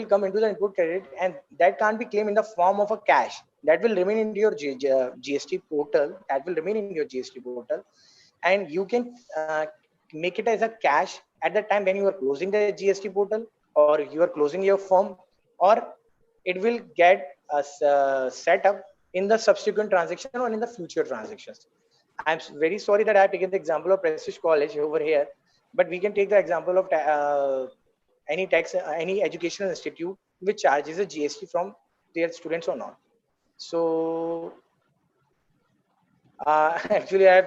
come into the input credit, and that can't be claimed in the form of a cash. That will remain in your GST portal. And you can make it as a cash at the time when you are closing the GST portal, or you are closing your form, or it will get set up in the subsequent transaction or in the future transactions. I'm very sorry that I have taken the example of Prestige College over here, but we can take the example of any educational institute which charges a GST from their students or not. So actually, I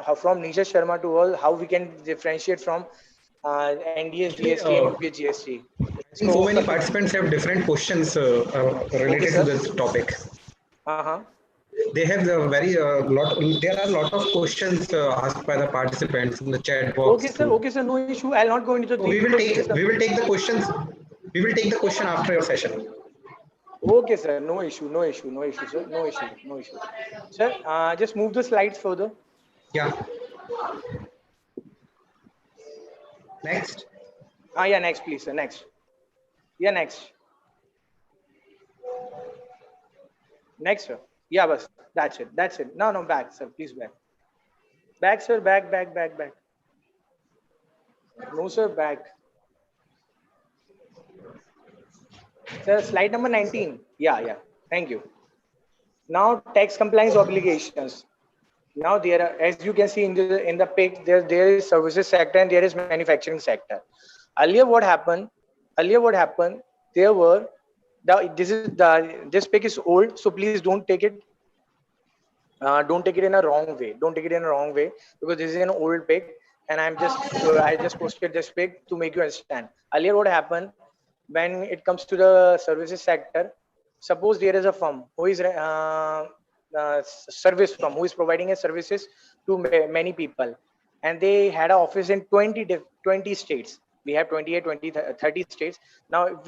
have from Nisha Sharma to all how we can differentiate from NDS Actually, GST and UPS GST. I think so many participants have different questions related to this topic. Uh-huh. They have the very lot. There are a lot of questions asked by the participants in the chat box. Okay, sir. Okay, sir. No issue. I'll not go into the. So we will take the questions. We will take the question after your session. Okay, sir. No issue. No issue. No issue, sir. No issue. No issue. Sir, just move the slides further. Yeah. Next. Yeah, next, please, sir. Next. Yeah, next. Next, sir. Yeah, bus. That's it. That's it. No, back, sir. Please back. Back, sir. Back. No, sir. Back. Sir, slide number 19. Yeah. Thank you. Now, tax compliance obligations. Now there are, as you can see in the pic, there is services sector and there is manufacturing sector. Earlier, what happened? There were this pic is old, so please don't take it. Don't take it in a wrong way. Don't take it in a wrong way because this is an old pic, and I just posted this pic to make you understand. Earlier, what happened when it comes to the services sector? Suppose there is a firm who is service firm who is providing a services to many people, and they had an office in 20 states. We have 28, 20, 30 states. Now, if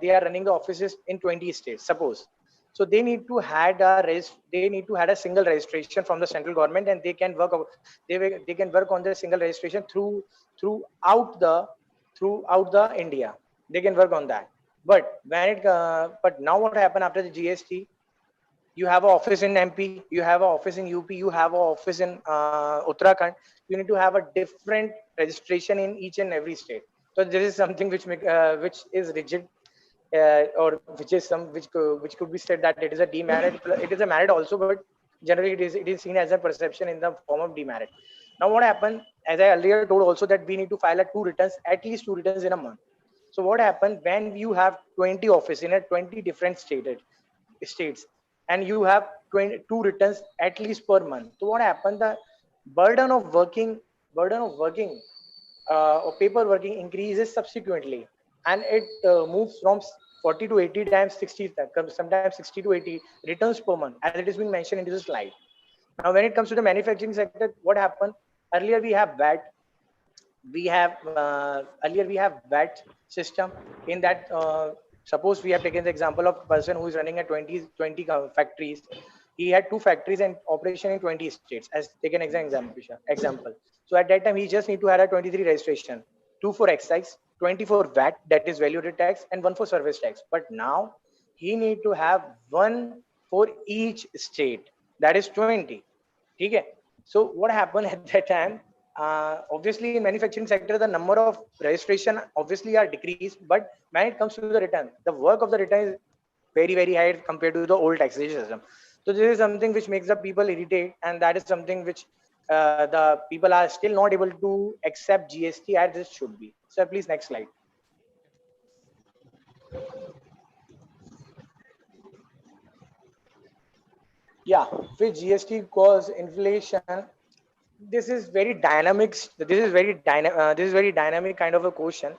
they are running the offices in 20 states, suppose. So they need to had a single registration from the central government, and they can work on the single registration throughout the India. They can work on that. But now what happened after the GST? You have an office in MP, you have an office in UP, you have an office in Uttarakhand. You need to have a different registration in each and every state. So this is something which is rigid, or which could be said that it is a demerit. It is a merit also, but generally it is seen as a perception in the form of demerit. Now what happened? As I earlier told also that we need to file at least two returns in a month. So what happened when you have 20 offices in 20 different states, and you have 22 returns at least per month? So what happened? The burden of working or paper working increases subsequently, and it moves from 40 to 80 times 60, sometimes 60 to 80 returns per month, as it has been mentioned in this slide. Now, when it comes to the manufacturing sector, what happened? Earlier we have VAT. We have VAT system in that. Suppose we have taken the example of a person who is running a 20 factories. He had 2 factories and operation in 20 states, as taken example. So at that time, he just need to have a 23 registration, 2 for excise, 20 for VAT, that is value-added tax, and 1 for service tax. But now he need to have 1 for each state, that is 20. Okay. So what happened at that time? Obviously in manufacturing sector, the number of registration obviously are decreased, but when it comes to the return, the work of the return is very, very high compared to the old taxation system. So this is something which makes the people irritate, and that is something which the people are still not able to accept GST as this should be. Sir, please next slide. Yeah, with GST cause inflation. This is very dynamic. This is very dynamic kind of a question,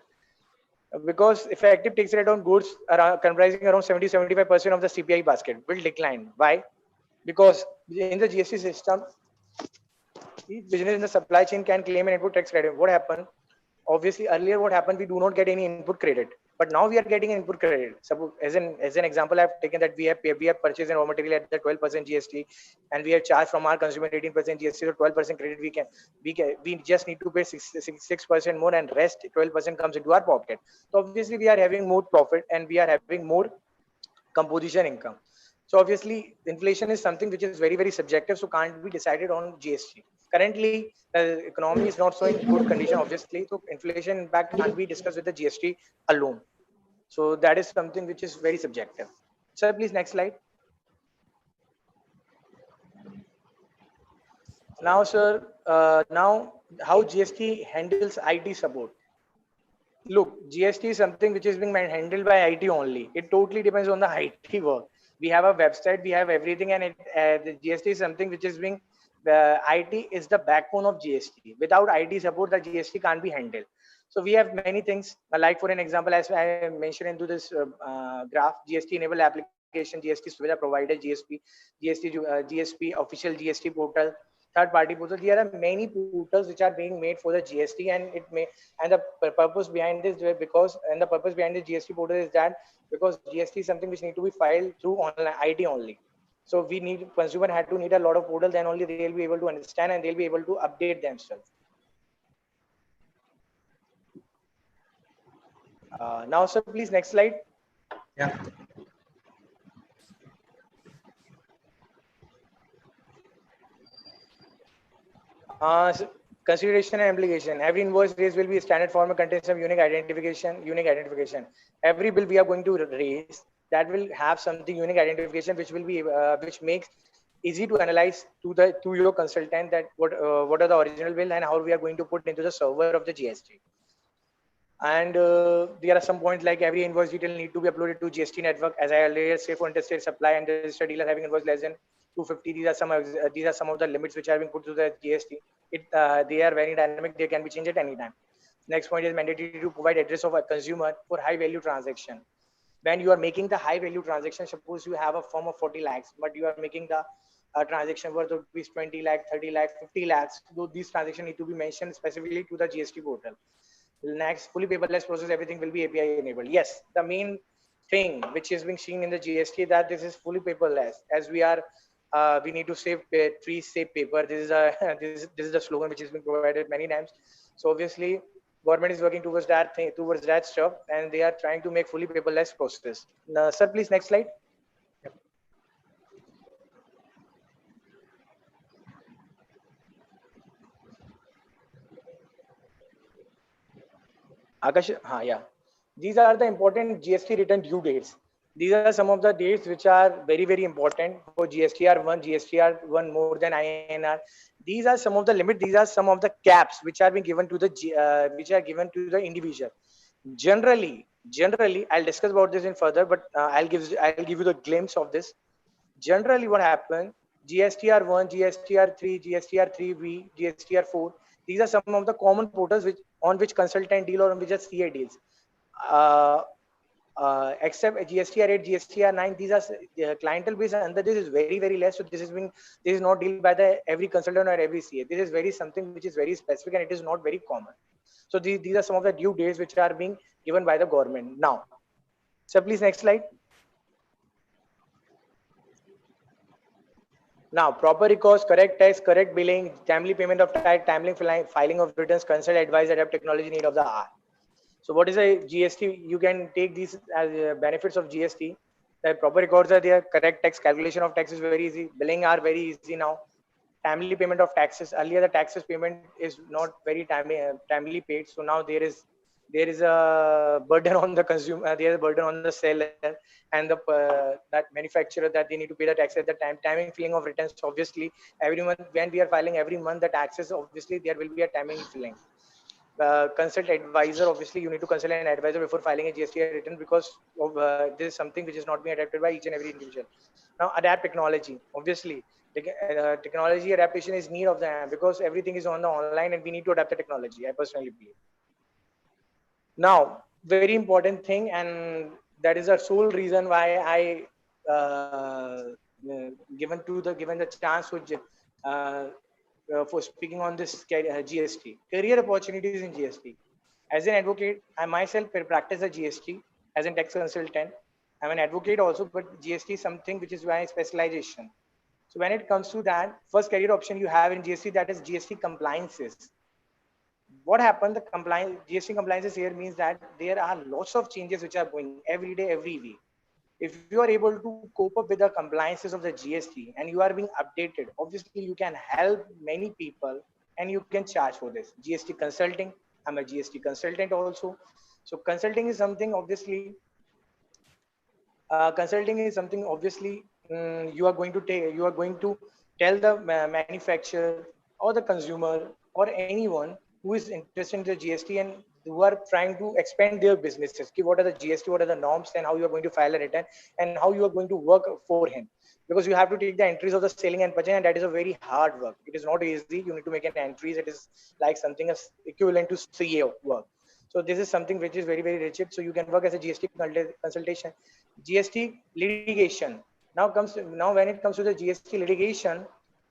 because effective tax rate on goods comprising around 70-75% of the CPI basket will decline. Why? Because in the GST system, each business in the supply chain can claim an input tax credit. What happened? Obviously, earlier what happened? We do not get any input credit, but now we are getting an input credit. Suppose, as an example, I've taken that we have purchased raw material at the 12% GST, and we have charged from our consumer 18% GST, so 12% credit we just need to pay 6% more, and rest 12% comes into our pocket. So obviously we are having more profit and we are having more composition income. So obviously inflation is something which is very, very subjective, so can't be decided on GST. Currently, the economy is not so in good condition, obviously, so inflation impact can't be discussed with the GST alone. So that is something which is very subjective. Sir, please next slide. Now, sir, now how GST handles IT support. Look, GST is something which is being handled by IT only. It totally depends on the IT work. We have a website, we have everything, and the GST is something which is being, the IT is the backbone of GST. Without IT support, the GST can't be handled. So we have many things, like for an example, as I mentioned into this graph, GST enabled application, GST Suvidha provider, GSP official GST portal, third party portal. There are many portals which are being made for the GST, and it may, and the purpose behind this, because, and the purpose behind the GST portal is that because GST is something which need to be filed through online IT only. So we need, consumer had to need a lot of portal, then only they'll be able to understand and they'll be able to update themselves. Now, sir, please next slide. Yeah. Consideration and implication. Every invoice raised will be a standard format, contains some unique identification. Every bill we are going to raise, that will have something unique identification, which will be which makes easy to analyze to your consultant that what are the original bill and how we are going to put into the server of the GST. And there are some points like every invoice detail need to be uploaded to GST network. As I earlier say, for interstate supply and registered dealer having invoice less than 250, these are some of the limits which are being put to the GST. They are very dynamic. They can be changed at any time. Next point is mandatory to provide address of a consumer for high value transaction. When you are making the high value transaction, suppose you have a firm of 40 lakhs, but you are making the transaction worth of rupees 20 lakh, 30 lakh, 50 lakhs. So these transactions need to be mentioned specifically to the GST portal. Next, fully paperless process, everything will be API enabled. Yes, the main thing which is being seen in the GST that this is fully paperless, as we are we need to save trees, save paper. This is a this is the slogan which has been provided many times. So obviously government is working towards that thing, towards that stuff, and they are trying to make fully paperless process. Now, sir, please next slide. Akash, yeah. These are the important GST return due dates. These are some of the dates which are very, very important for GSTR1, GSTR1 more than INR. These are some of the limit. These are some of the caps which are being given to the individual. Generally, I'll discuss about this in further, but I'll give you the glimpse of this. Generally, what happened? GSTR1, GSTR3, GSTR3V, GSTR4. These are some of the common portals which on which consultant deal or on which a CA deals. Except GSTR8, GSTR9, these are clientele base under this is very, very less. So this is not dealt by the every consultant or every CA. This is very something which is very specific and it is not very common. So these are some of the due dates which are being given by the government now. So please next slide. Now, proper recourse, correct tax, correct billing, timely payment of tax, timely filing of returns, consult, advise, adapt technology need of the hour. So what is a GST? You can take these as benefits of GST. The proper records are there, correct tax, calculation of tax is very easy, billing are very easy now. Timely payment of taxes. Earlier, the taxes payment is not very timely paid. So now there is a burden on the consumer, there is a burden on the seller and the that manufacturer that they need to pay the tax at the time. Timing filling of returns, obviously every month when we are filing every month the taxes, obviously there will be a timing filling. Consult advisor, obviously you need to consult an advisor before filing a GST return because of this is something which is not being adapted by each and every individual. Now adapt technology, obviously technology adaptation is need of the hand because everything is on the online and we need to adapt the technology, I personally believe. Now, very important thing, and that is the sole reason why I given the chance for speaking on this GST career opportunities in GST. As an advocate, I myself practice the GST as a tax consultant. I'm an advocate also, but GST is something which is my specialization. So when it comes to that, first career option you have in GST, that is GST compliances. What happened, the compliance GST compliances here means that there are lots of changes which are going every day, every week. If you are able to cope up with the compliances of the GST and you are being updated, obviously you can help many people and you can charge for this. GST consulting, I'm a GST consultant also. So consulting is something obviously Consulting is something obviously you are going to tell the manufacturer or the consumer or anyone who is interested in the GST and who are trying to expand their businesses. Ki what are the GST, what are the norms, and how you are going to file a return, and how you are going to work for him. Because you have to take the entries of the selling and purchasing, and that is a very hard work. It is not easy. You need to make an entries. It is like something as equivalent to CA work. So this is something which is very, very rigid. So you can work as a GST consultation. GST litigation. Now when it comes to the GST litigation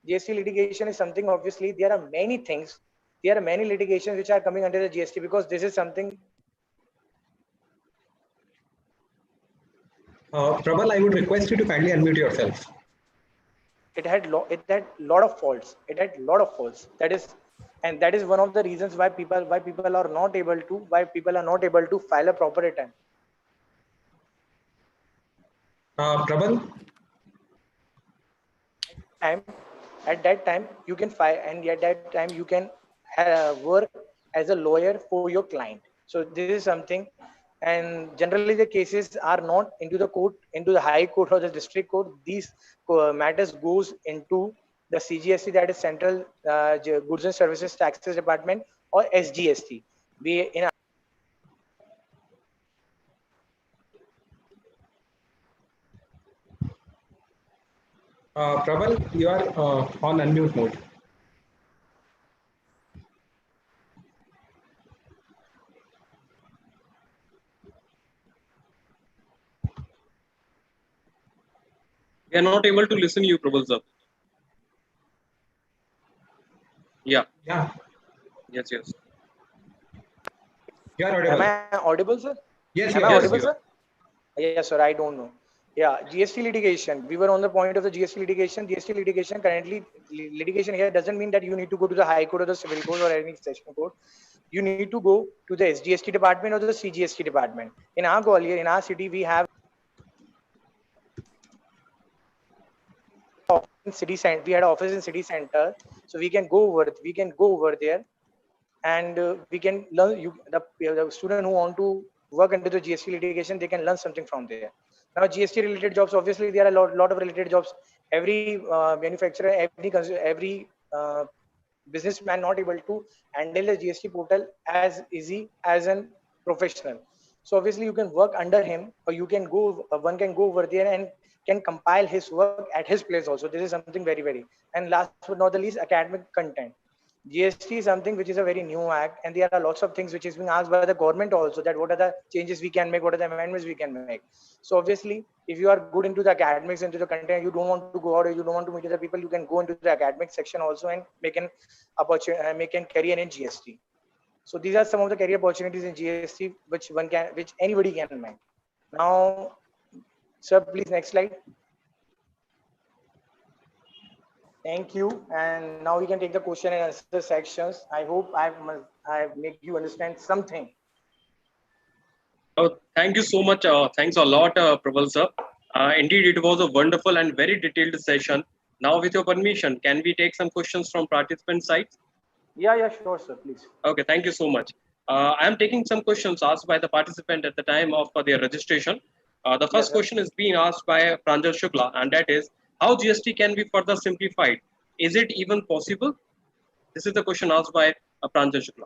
is something, obviously there are many things. There are many litigations which are coming under the GST, because this is something. Prabal, I would request you to kindly unmute yourself. It had lot of faults. It had lot of faults. That is one of the reasons why people are not able to file a proper return. Prabal, At that time you can file, and at that time you can work as a lawyer for your client. So this is something, and generally the cases are not into the court, into the high court or the district court. These matters goes into the CGST, that is Central Goods and Services Taxes Department, or SGST. Prabal, you are on unmute mode. We are not able to listen you, Prabal sir. Yeah. Yeah. Yes. You are audible. Am I audible, sir? Yes. Am I audible, you are. sir? Yes, sir. I don't know. Yeah, GST litigation. We were on the point of the GST litigation. GST litigation, currently, litigation here doesn't mean that you need to go to the High Court or the Civil Court or any session court. You need to go to the SGST department or the CGST department. In our Gwalior, in our city, we have city center. We had office in city center, so we can go over there, and we can learn. The student who want to work into the GST litigation, they can learn something from there. Now GST related jobs, obviously there are a lot of related jobs. Every manufacturer, every businessman not able to handle the GST portal as easy as a professional. So obviously you can work under him, or you can go, one can go over there and can compile his work at his place also. This is something very, very, and last but not the least, academic content. GST is something which is a very new act, and there are lots of things which is being asked by the government also, that what are the changes we can make, what are the amendments we can make. So obviously, if you are good into the academics, into the content, you don't want to go out, or you don't want to meet other people, you can go into the academic section also and make an opportunity, make a career in GST. So these are some of the career opportunities in GST which anybody can make. Now, sir, please next slide. Thank you. And now we can take the question and answer sections. I hope I've made you understand something. Oh, thank you so much. Thanks a lot, Prabal sir. Indeed, it was a wonderful and very detailed session. Now, with your permission, can we take some questions from participant side? Yeah, sure, sir, please. Okay, thank you so much. I am taking some questions asked by the participant at the time of their registration. The first question is being asked by Pranjal Shukla, and that is, how GST can be further simplified? Is it even possible? This is the question asked by Pranjal Shukla.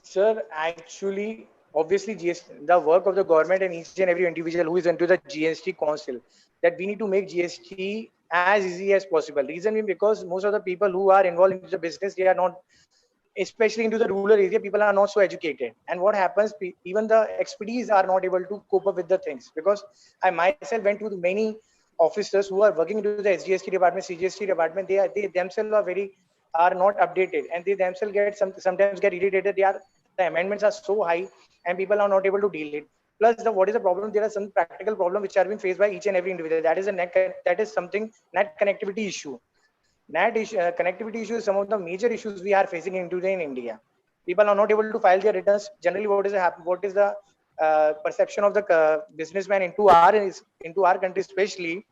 Sir, actually, obviously, GST, the work of the government and each and every individual who is into the GST council, that we need to make GST as easy as possible. Reason being, because most of the people who are involved in the business, they are not, especially into the rural area, people are not so educated. And what happens, even the expertise are not able to cope up with the things. Because I myself went to many officers who are working into the SGST department, CGST department, they themselves are not updated, and they themselves sometimes get irritated. The amendments are so high, and people are not able to deal it. Plus, what is the problem? There are some practical problems which are being faced by each and every individual. That is something net connectivity issue. Connectivity issue is some of the major issues we are facing in India. People are not able to file their returns. Generally, what is the perception of the businessman into our country, especially,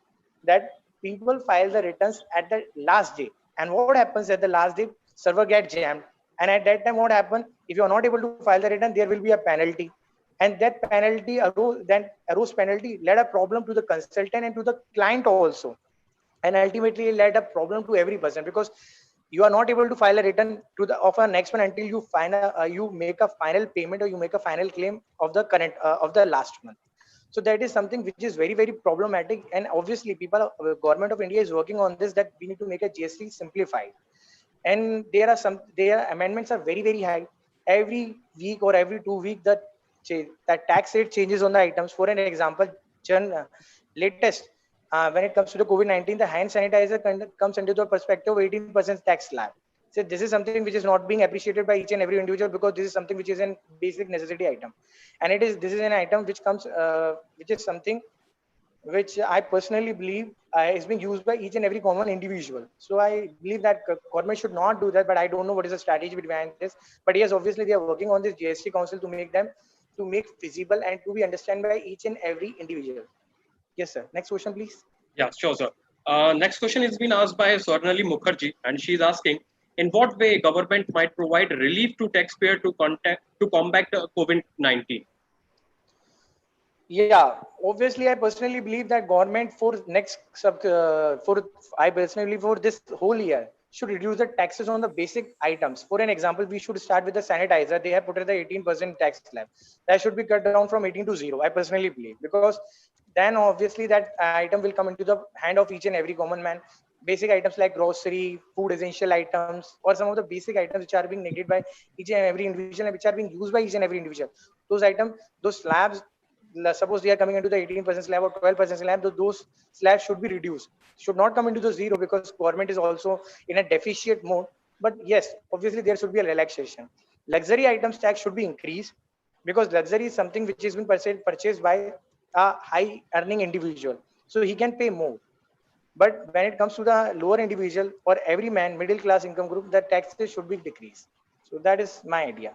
that people file the returns at the last day. And what happens at the last day? Server gets jammed. And at that time, what happens? If you are not able to file the return, there will be a penalty. and that penalty arose penalty led a problem to the consultant and to the client also, and ultimately led a problem to every person, because you are not able to file a return to the of a next one until you make a final payment or you make a final claim of the current of the last month. So that is something which is very, very problematic, and obviously government of India is working on this, that we need to make a GST simplified. And their amendments are very, very high. Every week or every 2 week that tax rate changes on the items. For an example, latest when it comes to the COVID-19, the hand sanitizer comes into the perspective of 18% tax slab. So this is something which is not being appreciated by each and every individual, because this is something which is a basic necessity item, and this is an item which comes which is something which I personally believe is being used by each and every common individual. So I believe that government should not do that, but I don't know what is the strategy behind this. But yes, obviously they are working on this GST council to make feasible and to be understood by each and every individual. Yes, sir. Next question, please. Yeah, sure, sir. Next question is been asked by Swarnali Mukherjee, and she is asking, in what way government might provide relief to taxpayer to combat COVID-19? Yeah, obviously, I personally believe that government I personally for this whole year should reduce the taxes on the basic items. For an example, we should start with the sanitizer. They have put at the 18% tax slab. That should be cut down from 18 to 0. I personally believe, because then obviously that item will come into the hand of each and every common man. Basic items like grocery, food essential items, or some of the basic items which are being needed by each and every individual and which are being used by each and every individual. Those items, those slabs, suppose they are coming into the 18% slab or 12% slab, those slabs should be reduced, should not come into the 0, because government is also in a deficit mode. But yes, obviously there should be a relaxation. Luxury items tax should be increased, because luxury is something which has been purchased by a high earning individual, so he can pay more. But when it comes to the lower individual or every man, middle class income group, the taxes should be decreased. So that is my idea.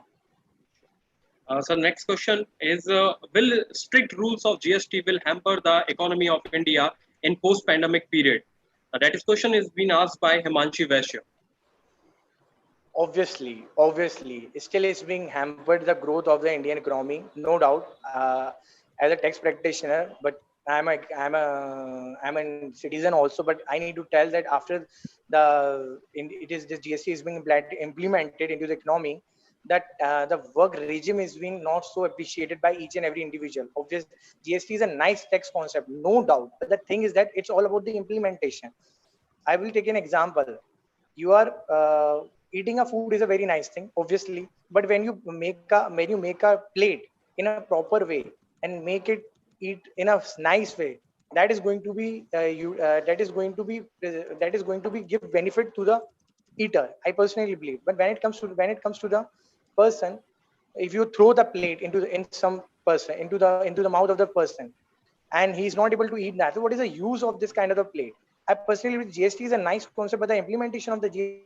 So next question is, will strict rules of GST will hamper the economy of India in post-pandemic period? That is question is being asked by Himanshi Vaishya. Obviously, still is being hampered the growth of the Indian economy, no doubt. As a tax practitioner, but I'm a citizen also. But I need to tell that after this GST is being implemented into the economy, that the work regime is being not so appreciated by each and every individual. Obviously, GST is a nice tax concept, no doubt. But the thing is that it's all about the implementation. I will take an example. You are eating a food is a very nice thing, obviously, but when you make a plate in a proper way and make it eat in a nice way, that is going to be that is going to be give benefit to the eater. I personally believe. But when it comes to the person, if you throw the plate into the mouth of the person, and he's not able to eat that, so what is the use of this kind of a plate? I personally believe GST is a nice concept, but the implementation of the GST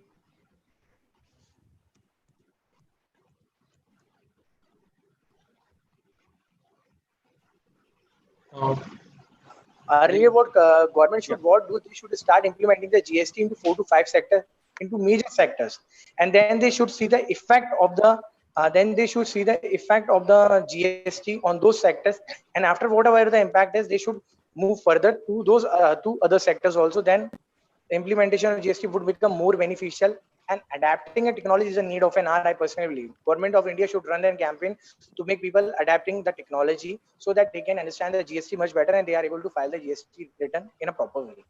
earlier, what government should they should start implementing the GST into 4 to 5 sectors, into major sectors, and then they should see the effect of the GST on those sectors, and after whatever the impact is, they should move further to those to other sectors also. Then the implementation of GST would become more beneficial, and adapting a technology is a need of an hour. I personally believe government of India should run a campaign to make people adapting the technology so that they can understand the GST much better and they are able to file the GST return in a proper way.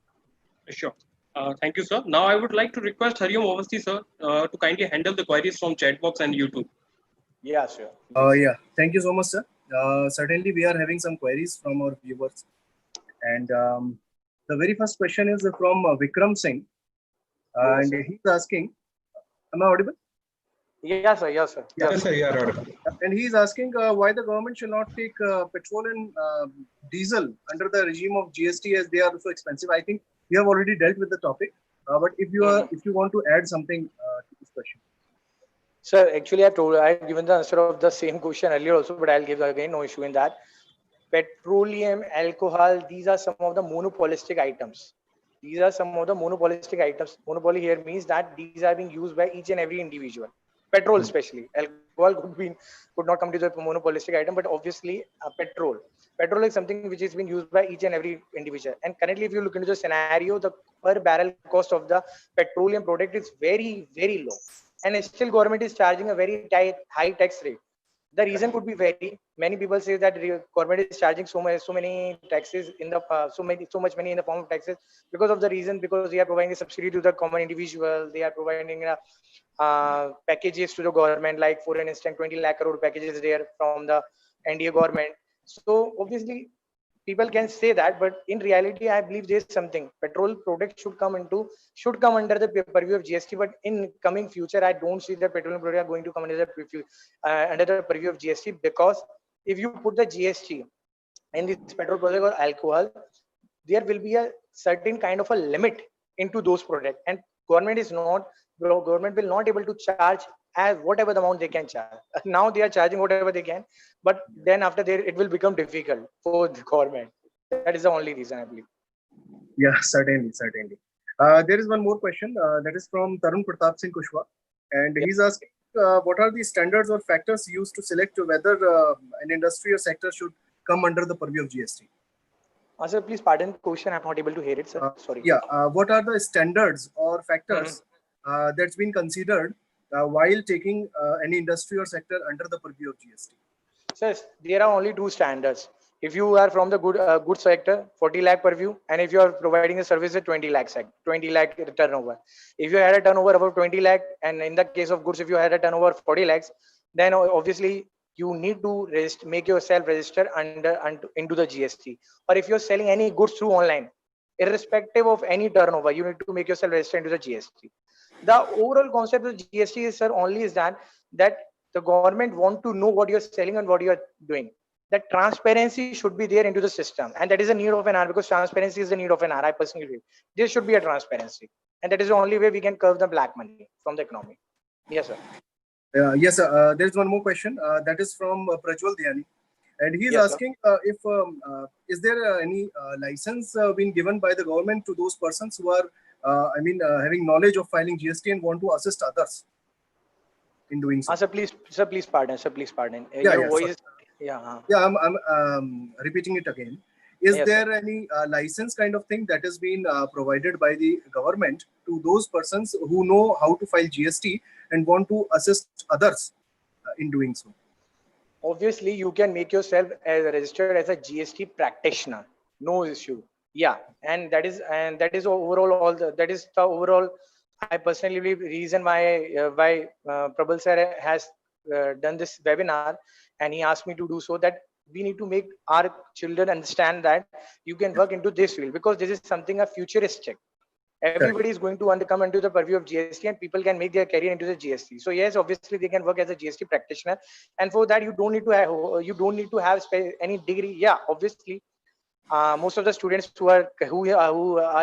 Sure. Thank you, sir. Now I would like to request Hariom Avasthi, sir, to kindly handle the queries from chat box and YouTube. Yeah, sure. Yeah, thank you so much, sir. Certainly, we are having some queries from our viewers. And the very first question is from Vikram Singh. And he's asking, am I audible? Yes, sir. Yes, sir. Yes, sir, you are audible. And he's asking why the government should not take petrol and diesel under the regime of GST as they are so expensive. I think we have already dealt with the topic. But if you want to add something to this question. Sir, actually, I've given the answer of the same question earlier also, but I'll give again, no issue in that. Petroleum, alcohol, these are some of the monopolistic items. Monopoly here means that these are being used by each and every individual. Petrol especially. Alcohol alcohol could not come to the monopolistic item, but obviously petrol. Petrol is something which is being used by each and every individual. And currently, if you look into the scenario, the per barrel cost of the petroleum product is very, very low. And still government is charging a very high tax rate. The reason could be very many people say that government is charging so many taxes in the so much money in the form of taxes because of the reason, because they are providing a subsidy to the common individual, they are providing packages to the government, like for an instant 20 lakh crore packages there from the NDA government. So obviously people can say that, but in reality I believe there's something petrol product should come under the purview of GST, but in coming future I don't see that petroleum product are going to come under the purview of GST, because if you put the GST in this petrol product or alcohol, there will be a certain kind of a limit into those products, and government will not able to charge as whatever the amount they can charge. Now they are charging whatever they can, but then after that it will become difficult for the government. That is the only reason I believe. Yeah, certainly. There is one more question that is from Tarun Pratap Singh Kushwa, and he's asking what are the standards or factors used to select whether an industry or sector should come under the purview of GST? Sir, please pardon the question. I'm not able to hear it, sir. Sorry. What are the standards or factors that's been considered while taking any industry or sector under the purview of GST? Sir, there are only two standards. If you are from the good sector, 40 lakh purview, and if you are providing a service at 20 lakh turnover. If you had a turnover above 20 lakh, and in the case of goods, if you had a turnover 40 lakhs, then obviously you need to make yourself register into the GST. Or if you're selling any goods through online, irrespective of any turnover, you need to make yourself register into the GST. The overall concept of GST is, sir, only is that the government want to know what you're selling and what you're doing. That transparency should be there into the system, and that is a need of an hour, because transparency is the need of an hour. I personally believe there should be a transparency, and that is the only way we can curb the black money from the economy. Yes, sir. Yes, sir. There's one more question that is from Prajwal Dhyani, and he's asking if is there any license being given by the government to those persons who are having knowledge of filing GST and want to assist others in doing so? Sir, please pardon. Your voice. I'm repeating it again. Is there any license kind of thing that has been provided by the government to those persons who know how to file GST and want to assist others in doing so? Obviously, you can make yourself registered as a GST practitioner. No issue. Yeah, and that is overall that is the overall. I personally believe reason why Prabal sir has done this webinar, and he asked me to do so, that we need to make our children understand that you can work into this field, because this is something a futuristic. Everybody is going to come into the purview of GST, and people can make their career into the GST. So yes, obviously they can work as a GST practitioner, and for that you don't need to have any degree. Yeah, obviously. Most of the students who are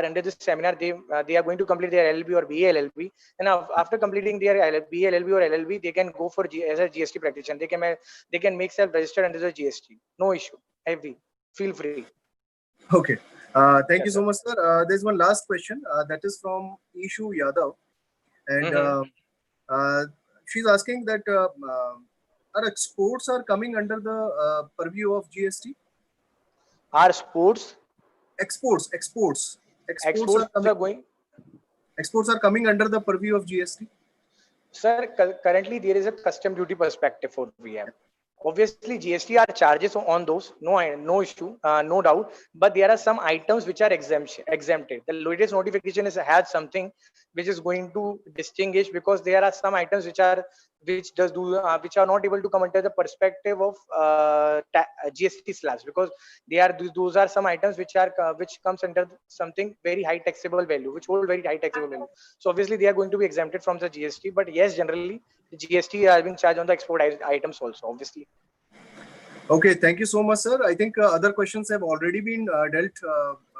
under this seminar, they are going to complete their LLB or BA LLB, and after completing their BA LLB or LLB, they can go for as a GST practitioner. They can make self-registered under the GST. No issue. Feel free. Okay. Thank you so much, sir. There's one last question that is from Ishu Yadav, and she's asking that our exports are coming under the purview of GST. Our exports are coming under the purview of GST. Sir, currently there is a custom duty perspective for VM. Obviously, GST are charges on those, no issue, no doubt. But there are some items which are exempted. The latest notification has something which is going to distinguish, because there are some items which are not able to come under the perspective of GST slabs, because those are some items which comes under something very high taxable value, which hold very high taxable value. So obviously they are going to be exempted from the GST. But yes, generally the GST are being charged on the export items also, obviously. Okay, thank you so much, sir. I think other questions have already been dealt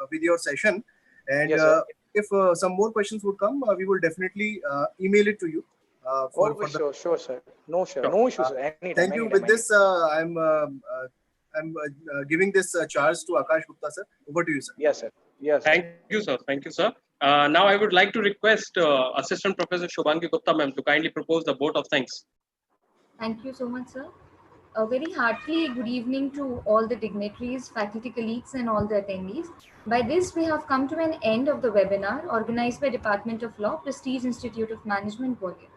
with your session, and yes, if some more questions would come, we will definitely email it to you. Sure, sir. No issues, sir. Thank you. With this, I'm giving this charge to Akash Gupta, sir. Over to you, sir. Yes, sir. Yes. Thank you, sir. Now I would like to request Assistant Professor Shubhangi Gupta ma'am to kindly propose the vote of thanks. Thank you so much, sir. A very heartily good evening to all the dignitaries, faculty colleagues, and all the attendees. By this, we have come to an end of the webinar organized by Department of Law, Prestige Institute of Management, Gwalior.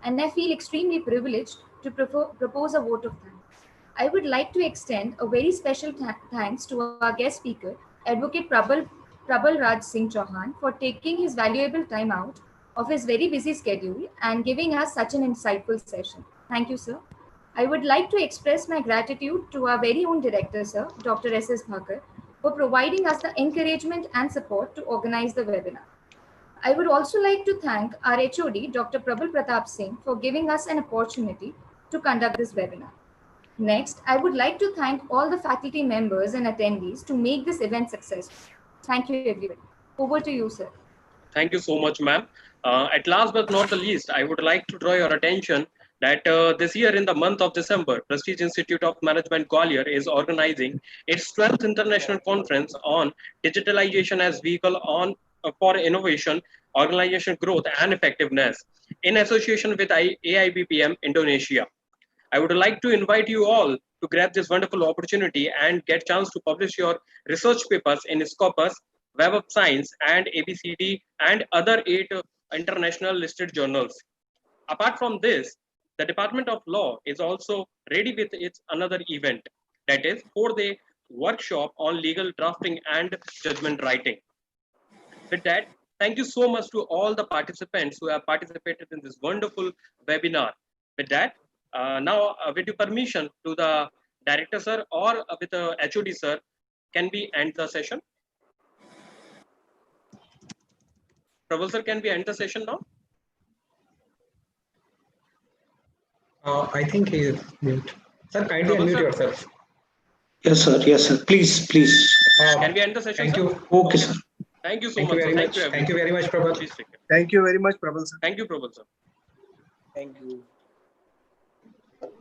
And I feel extremely privileged to propose a vote of thanks. I would like to extend a very special thanks to our guest speaker, Advocate Prabal Raj Singh Chauhan, for taking his valuable time out of his very busy schedule and giving us such an insightful session. Thank you, sir. I would like to express my gratitude to our very own director, sir, Dr. S.S. Bhagar, for providing us the encouragement and support to organize the webinar. I would also like to thank our HOD, Dr. Prabal Pratap Singh, for giving us an opportunity to conduct this webinar. Next, I would like to thank all the faculty members and attendees to make this event successful. Thank you, everybody. Over to you, sir. Thank you so much, ma'am. At last but not the least, I would like to draw your attention that this year in the month of December, Prestige Institute of Management Gwalior is organizing its 12th International Conference on Digitalization as Vehicle for Innovation, Organization Growth and Effectiveness in association with AIBPM Indonesia. I would like to invite you all to grab this wonderful opportunity and get chance to publish your research papers in Scopus, Web of Science, and ABCD, and other 8 international listed journals. Apart from this, the Department of Law is also ready with its another event, that is 4-day workshop on legal drafting and judgment writing. With that, thank you so much to all the participants who have participated in this wonderful webinar. With that, now with your permission to the director sir or with the HOD sir, can we end the session? Prabal sir, can we end the session now? I think he is mute. Sir, kindly Prabal unmute sir? yourself. Yes, sir. Yes, sir. Please, please. Can we end the session? Thank sir? you. Okay, sir. Thank you so Thank much. you very sir. much. Thank you very much, Prabal. Please take care. Thank you very much, Prabal sir. Thank you, Prabal sir. Thank you.